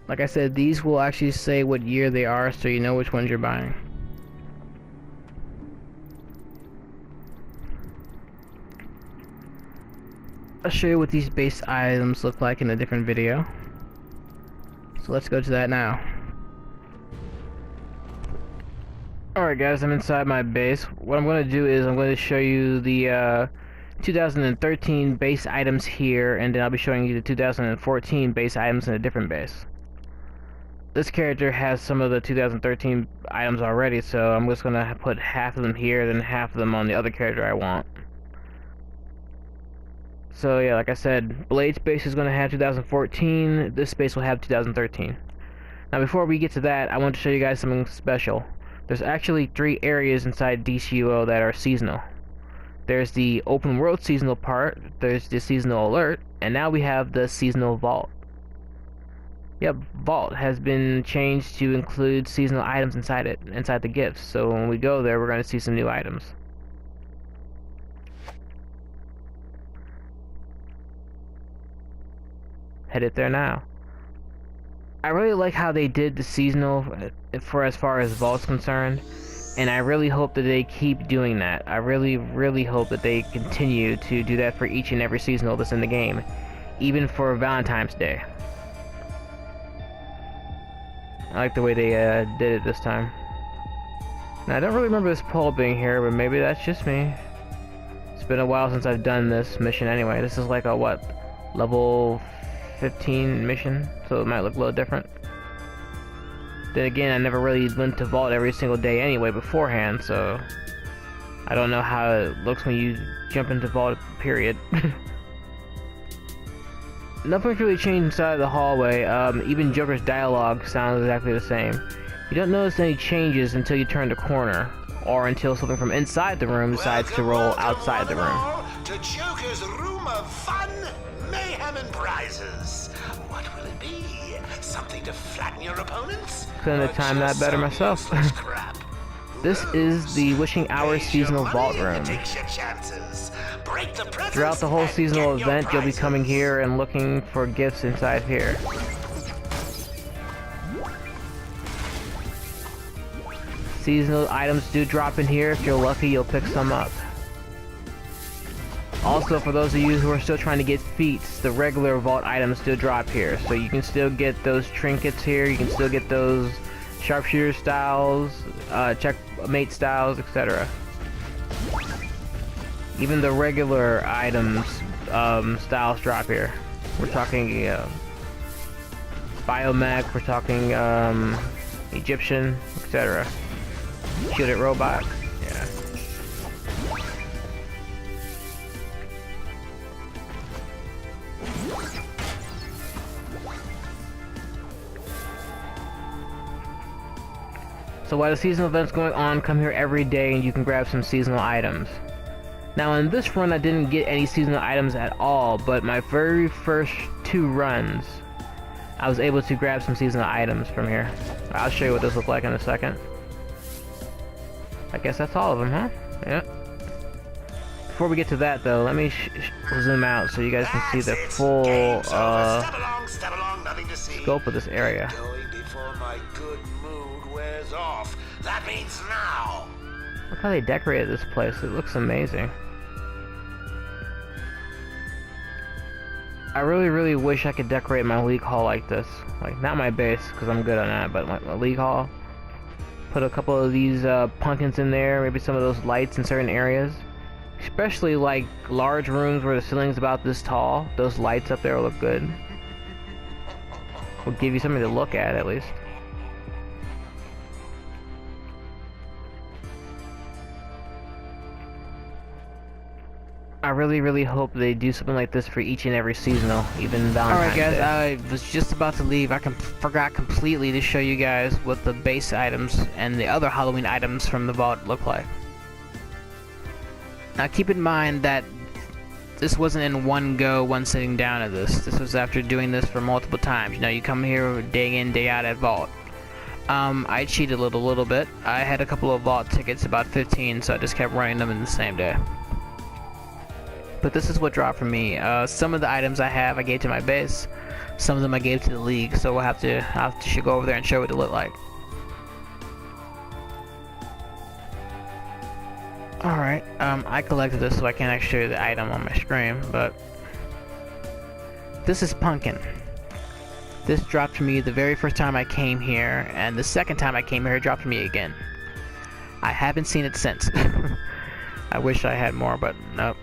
Like I said, these will actually say what year they are, so you know which ones you're buying. I'll show you what these base items look like in a different video. So let's go to that now. Alright guys, I'm inside my base. What I'm going to do is I'm going to show you the 2013 base items here, and then I'll be showing you the 2014 base items in a different base. This character has some of the 2013 items already, so I'm just going to put half of them here, then half of them on the other character I want. So yeah, like I said, Blade's base is going to have 2014, this base will have 2013. Now before we get to that, I want to show you guys something special. There's actually 3 areas inside DCUO that are seasonal. There's the open world seasonal part, there's the seasonal alert, and now we have the seasonal vault. Yep, vault has been changed to include seasonal items inside it, inside the gifts. So when we go there, we're going to see some new items. Headed there now. I really like how they did the seasonal for as far as vault's concerned, and I really hope that they keep doing that. I really hope that they continue to do that for each and every seasonal that's in the game, even for Valentine's Day. I like the way they did it this time. Now, I don't really remember this pole being here, but maybe that's just me. It's been a while since I've done this mission anyway. This is like a, what, level 15 mission, so it might look a little different. Then again, I never really went to Vault every single day anyway beforehand, so I don't know how it looks when you jump into Vault, period. Nothing's really changed inside the hallway. Even Joker's dialogue sounds exactly the same. You don't notice any changes until you turn the corner, or until something from inside the room decides to roll outside the room. To Joker's room of fun, mayhem, and prizes. What will it be? Something to flatten your opponents? Couldn't have timed that better myself. This is the Wishing Hour seasonal vault room. Throughout the whole seasonal event, you'll be coming here and looking for gifts inside here. Seasonal items do drop in here. If you're lucky, you'll pick some up. Also, for those of you who are still trying to get feats, the regular vault items do drop here. So you can still get those trinkets here, you can still get those sharpshooter styles, checkmate styles, etc. Even the regular items styles drop here. We're talking biomech, we're talking Egyptian, etc. Shoot it robot. Yeah. So while the seasonal event's going on, come here every day and you can grab some seasonal items. Now in this run I didn't get any seasonal items at all, but my very first 2 runs I was able to grab some seasonal items from here. I'll show you what this looks like in a second. I guess that's all of them, huh? Yep. Before we get to that, though, let me zoom out so you guys can see the full Step along, nothing to see. scope of this area. Get going before my good mood wears off. That means now. Look how they decorated this place. It looks amazing. I really wish I could decorate my league hall like this. Like, not my base, because I'm good on that, but my league hall. Put a couple of these pumpkins in there, maybe some of those lights in certain areas. Especially like large rooms where the ceiling's about this tall. Those lights up there will look good. Will give you something to look at least. I really hope they do something like this for each and every seasonal, even Valentine's Day. Alright guys, I was just about to leave. I forgot completely to show you guys what the base items and the other Halloween items from the vault look like. Now keep in mind that this wasn't in one go, one sitting down of this. This was after doing this for multiple times. You know, you come here day in, day out at vault. I cheated a little bit. I had a couple of vault tickets, about 15, so I just kept running them in the same day. But this is what dropped for me. Some of the items I gave to my base. Some of them I gave to the league, so I'll have to go over there and show what they look like. Alright, I collected this so I can't actually show you the item on my screen, but this is Pumpkin. This dropped to me the very first time I came here, and the second time I came here it dropped to me again. I haven't seen it since. I wish I had more, but nope.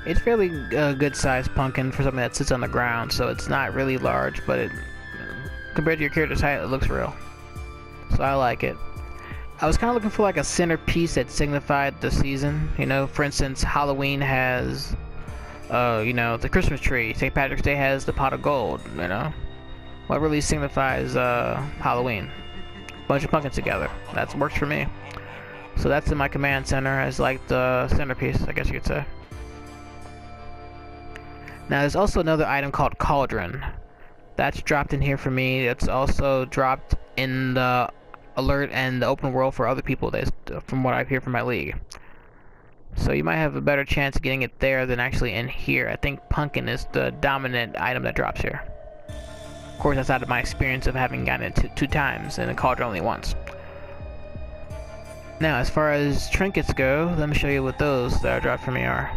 It's fairly good sized pumpkin for something that sits on the ground, so it's not really large, but compared to your character's height, it looks real. So I like it. I was kind of looking for like a centerpiece that signified the season. You know, for instance, Halloween has, you know, the Christmas tree. St. Patrick's Day has the pot of gold, you know. What really signifies Halloween? Bunch of pumpkins together. That works for me. So that's in my command center as like the centerpiece, I guess you could say. Now there's also another item called Cauldron. That's dropped in here for me. It's also dropped in the alert and the open world for other people, from what I hear from my league. So you might have a better chance of getting it there than actually in here. I think pumpkin is the dominant item that drops here. Of course, that's out of my experience of having gotten it two times and the Cauldron only once. Now, as far as trinkets go, let me show you what those that are dropped for me are.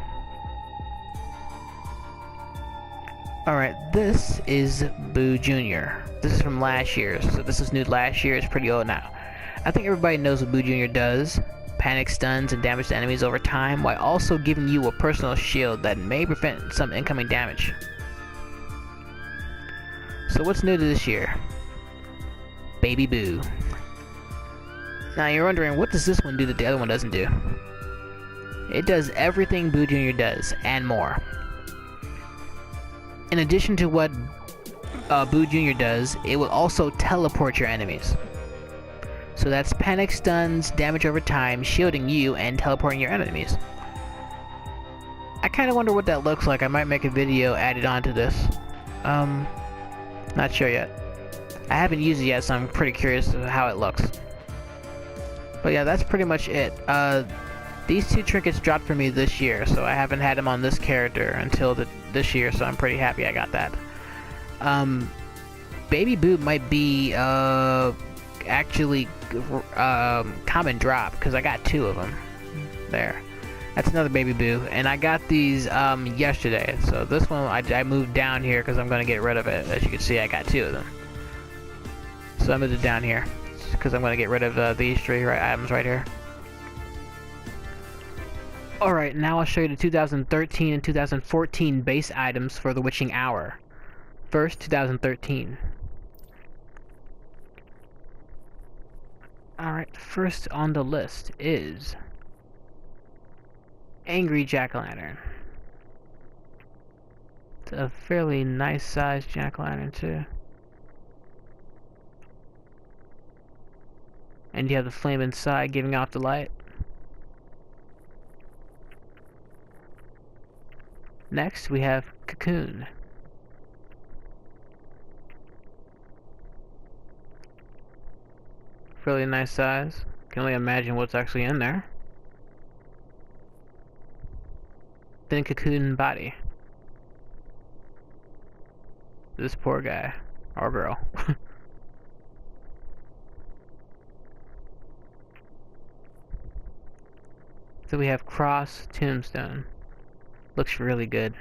Alright, this is Boo Jr. This is from last year, so this is new last year. It's pretty old now. I think everybody knows what Boo Jr. does. Panic stuns and damage to enemies over time, while also giving you a personal shield that may prevent some incoming damage. So what's new to this year? Baby Boo. Now you're wondering, what does this one do that the other one doesn't do? It does everything Boo Jr. does, and more. In addition to what Boo Jr. does, it will also teleport your enemies. So that's panic stuns, damage over time, shielding you, and teleporting your enemies. I kinda wonder what that looks like. I might make a video added onto this. Not sure yet. I haven't used it yet, so I'm pretty curious how it looks. But yeah, that's pretty much it. These two trinkets dropped for me this year, so I haven't had them on this character until this year, so I'm pretty happy I got that. Baby Boo might be actually common drop, because I got two of them. There. That's another Baby Boo, and I got these yesterday, so this one I moved down here because I'm going to get rid of it. As you can see, I got two of them. So I moved it down here because I'm going to get rid of these three items right here. Alright, now I'll show you the 2013 and 2014 base items for the Witching Hour. First, 2013. Alright, first on the list is Angry Jack-o'-lantern. It's a fairly nice sized jack-o'-lantern too. And you have the flame inside giving off the light. Next, we have Cocoon. fairly nice size. Can only imagine what's actually in there. Then cocoon body. This poor guy. Or girl. So we have cross tombstone. Looks really good.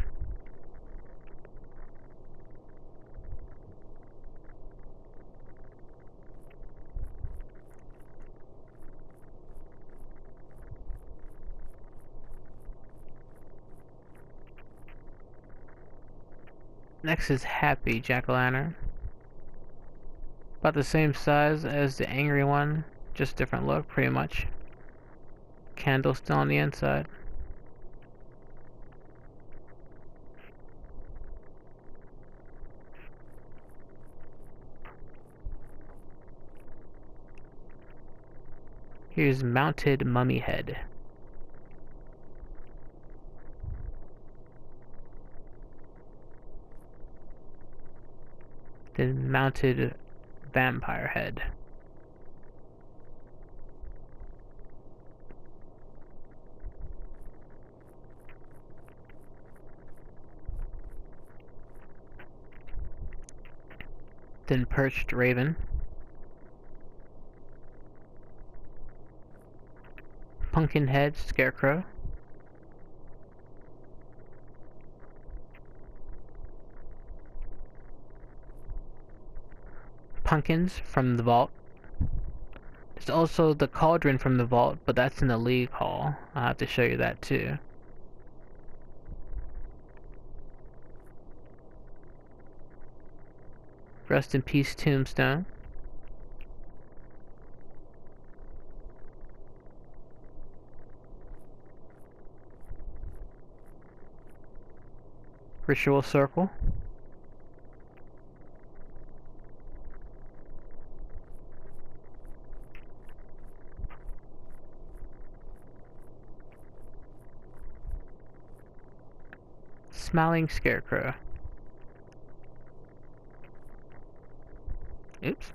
Next is happy jack-o'-lantern. About the same size as the angry one, just different look pretty much. Candle still on the inside. Here's mounted mummy head. Then mounted vampire head. Then perched raven. Pumpkin head scarecrow. Pumpkins from the vault. There's also the cauldron from the vault, but that's in the league hall. I'll have to show you that too. Rest in peace tombstone. Ritual circle. Smiling scarecrow. Oops.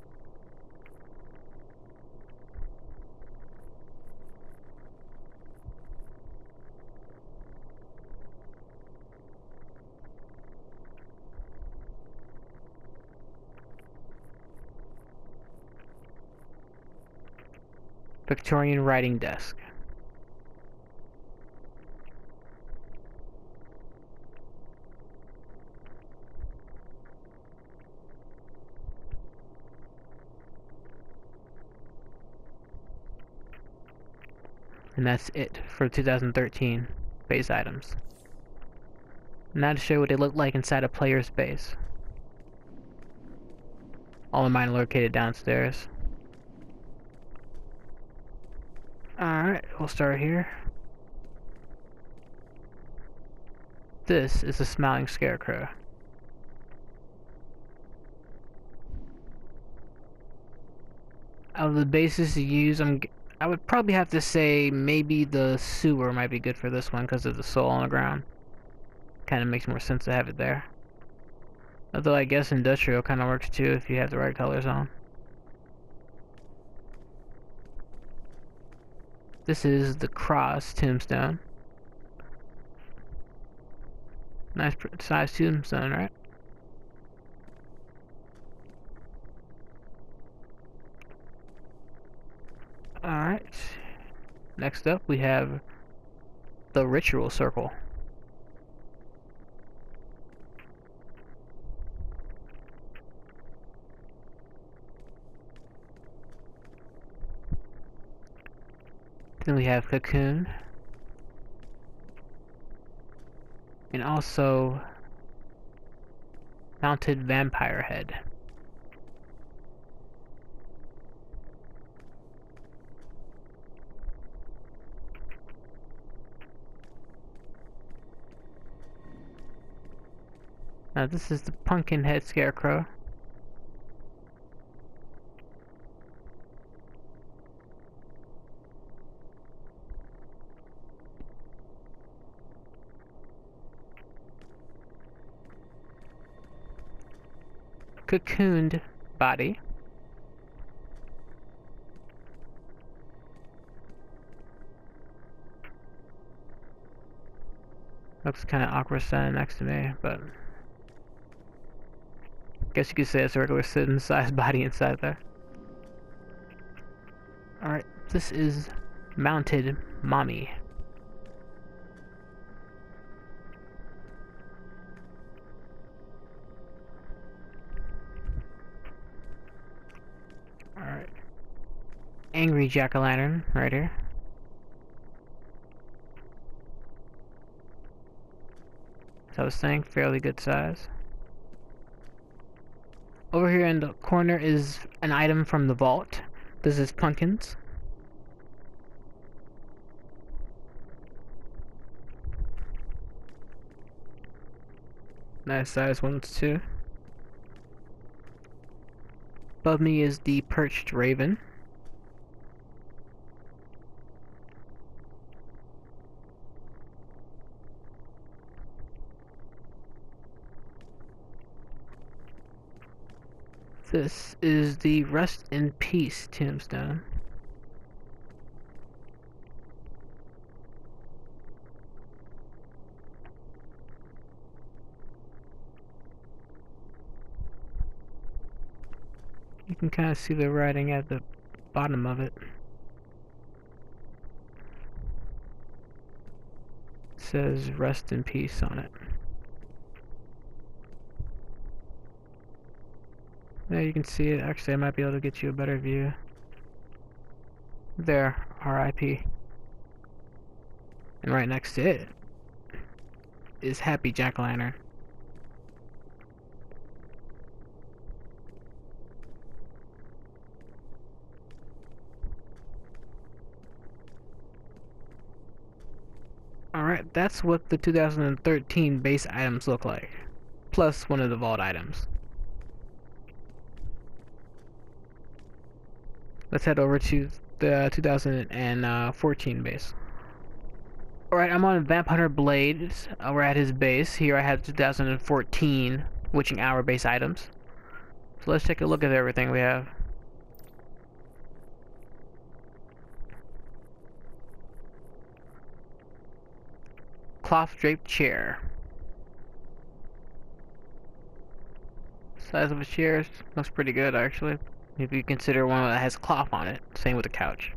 Victorian writing desk. And that's it for 2013 base items. Now to show you what they look like inside a player's base. All of mine are located downstairs. Alright, we'll start here. This is a smiling scarecrow. Out of the bases to use, I would probably have to say maybe the sewer might be good for this one because of the soul on the ground. Kind of makes more sense to have it there. Although I guess industrial kind of works too if you have the right colors on. This is the cross tombstone. Nice size tombstone, right? Alright. Next up we have the ritual circle. Then we have cocoon. And also mounted vampire head. Now this is the pumpkin head scarecrow. Cocooned body. Looks kind of awkward standing next to me, but guess you could say it's a regular citizen-sized body inside there. Alright, this is Mounted Mommy. Alright. Angry Jack-o'-lantern right here. As I was saying, fairly good size. Over here in the corner is an item from the vault. This is pumpkins. Nice size ones too. Above me is the perched raven. This is the Rest in Peace tombstone. You can kind of see the writing at the bottom of it. It says Rest in Peace on it. There you can see it. Actually, I might be able to get you a better view. There, R.I.P. And right next to it is Happy Jack-o'-lantern. Alright, that's what the 2013 base items look like. Plus one of the vault items. Let's head over to the 2014 base. Alright, I'm on Vamp Hunter Blades. We're at his base. Here I have 2014 Witching Hour base items. So let's take a look at everything we have. Cloth draped chair. Size of a chair looks pretty good actually, if you consider one that has cloth on it. Same with the couch.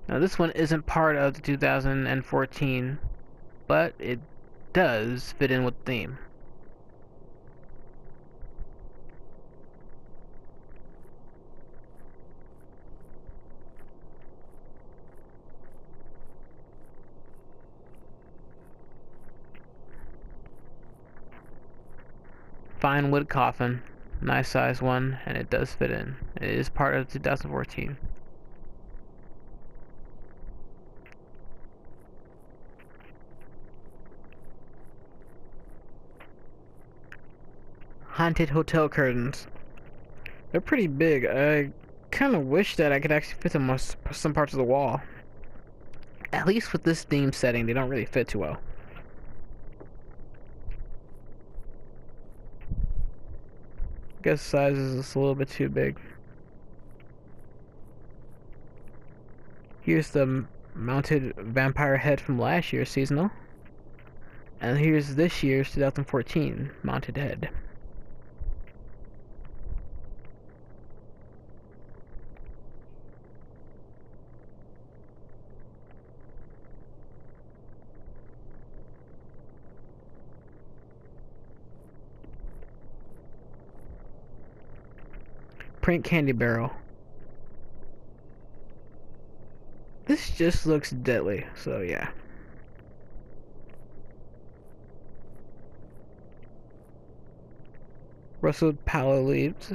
Now this one isn't part of the 2014, but it does fit in with the theme. Fine wood coffin, nice size one, and it does fit in. It is part of 2014. Haunted hotel curtains. They're pretty big. I kind of wish that I could actually fit them on some parts of the wall. At least with this theme setting, they don't really fit too well. I guess size is just a little bit too big. Here's the mounted vampire head from last year's seasonal. And here's this year's 2014 mounted head. Print candy barrel. This just looks deadly, so yeah. Rustled pallow leaves.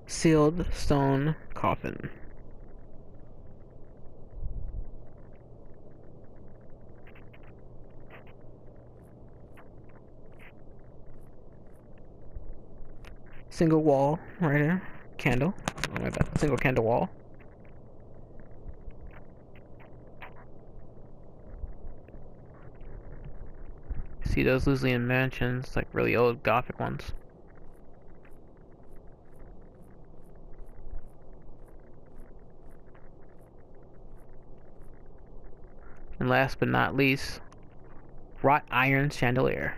Sealed stone coffin. Single wall right here. Candle. Oh my bad. Single candle wall. See See those Lusian mansions, like really old Gothic ones. And last but not least, wrought iron chandelier.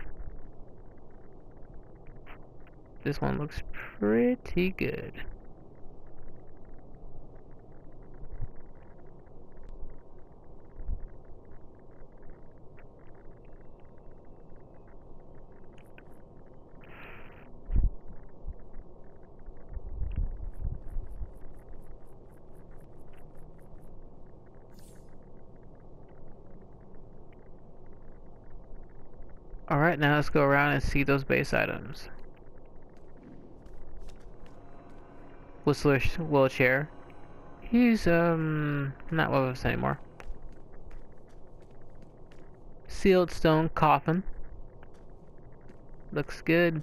This one looks pretty good. Alright, now let's go around and see those base items. Whistler's wheelchair. He's, not with us anymore. Sealed stone coffin. Looks good.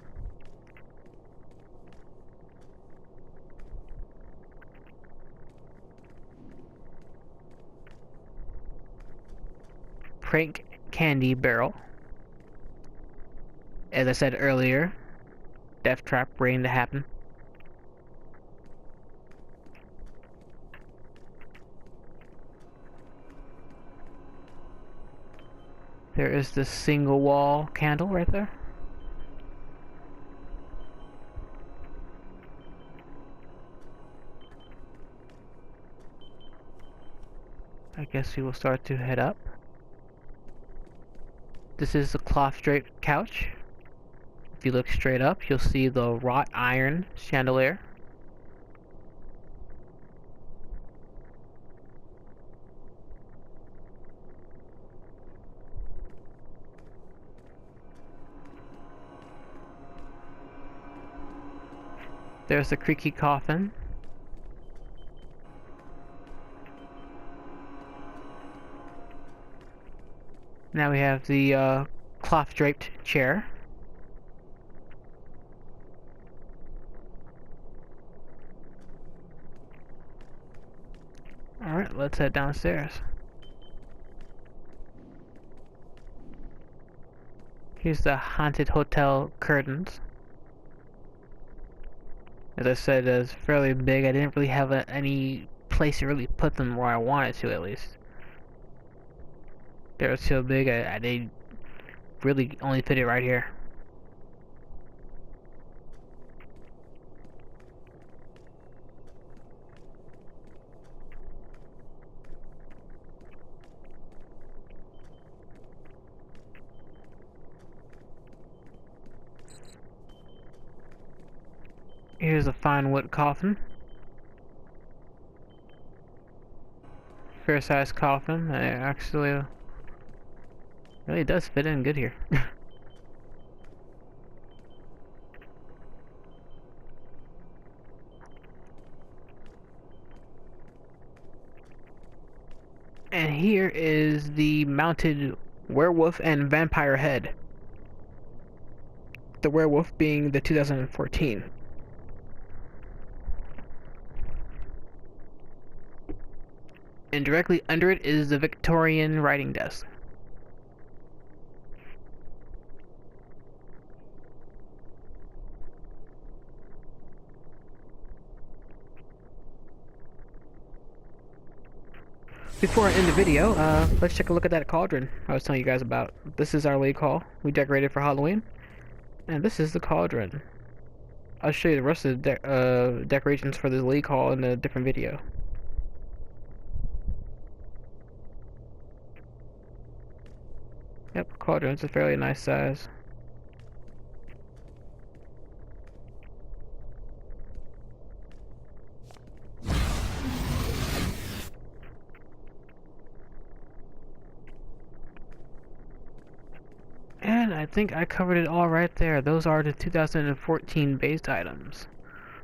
Prank candy barrel. As I said earlier, death trap waiting to happen. There is the single wall candle right there. I guess we will start to head up. This is the cloth draped couch. If you look straight up, you'll see the wrought iron chandelier. There's the creaky coffin. Now we have the cloth draped chair. Alright, let's head downstairs. Here's the haunted hotel curtains. As I said, it's fairly big. I didn't really have any place to really put them where I wanted to, at least. They're so big, they really only fit it right here. Here's a fine wood coffin. Fair sized coffin. It actually really does fit in good here. And here is the mounted werewolf and vampire head. The werewolf being the 2014. And directly under it is the Victorian writing desk. Before I end the video, let's take a look at that cauldron I was telling you guys about. This is our lake hall we decorated for Halloween. And this is the cauldron. I'll show you the rest of the decorations for this lake hall in a different video. Yep, cauldron's a fairly nice size. And I think I covered it all right there. Those are the 2014 based items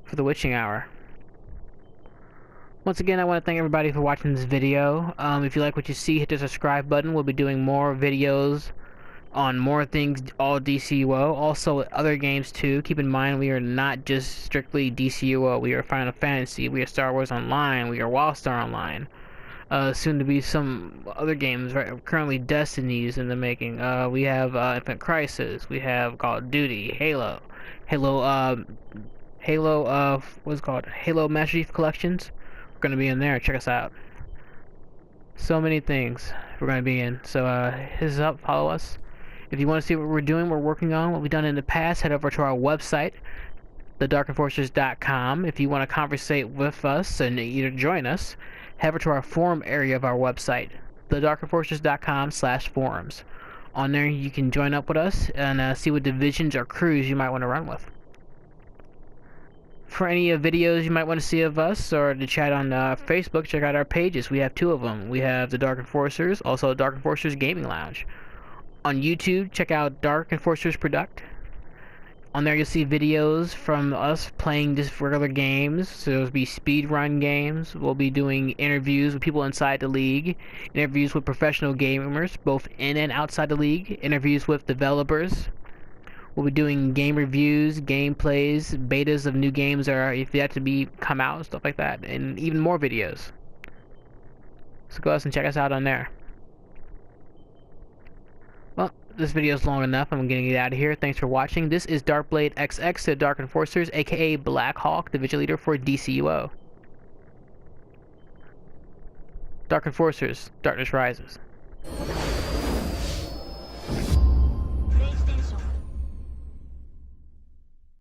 for the witching hour. Once again, I want to thank everybody for watching this video. If you like what you see, hit the subscribe button. We'll be doing more videos on more things, all DCUO. Also, other games too. Keep in mind, we are not just strictly DCUO. We are Final Fantasy. We are Star Wars Online. We are Wildstar Online. soon to be some other games. Right, currently Destiny's in the making. We have Infinite Crisis. We have Call of Duty, Halo, what's it called? Halo Master Chief Collections. We're gonna be in there. Check us out. So many things we're gonna be in. So hit us up, follow us. If you want to see what we're doing, we're working on, what we've done in the past, head over to our website, DrkBLADExx.com. If you want to conversate with us and either join us, head over to our forum area of our website, DrkBLADExx.com/forums. On there, you can join up with us and see what divisions or crews you might want to run with. For any videos you might want to see of us or to chat on Facebook, check out our pages. We have 2 of them. We have the Dark Enforcers, also Dark Enforcers Gaming Lounge. On YouTube, check out Dark Enforcers Product. On there, you'll see videos from us playing just regular games. So there'll be speedrun games. We'll be doing interviews with people inside the league, interviews with professional gamers, both in and outside the league, interviews with developers. We'll be doing game reviews, gameplays, betas of new games that are yet to come out, stuff like that, and even more videos. So go ahead and check us out on there. Well, this video is long enough. I'm getting it out of here. Thanks for watching. This is DrkBLADExx, the Dark Enforcers, aka Black Hawk, the Vigil Leader for DCUO. Dark Enforcers, Darkness Rises.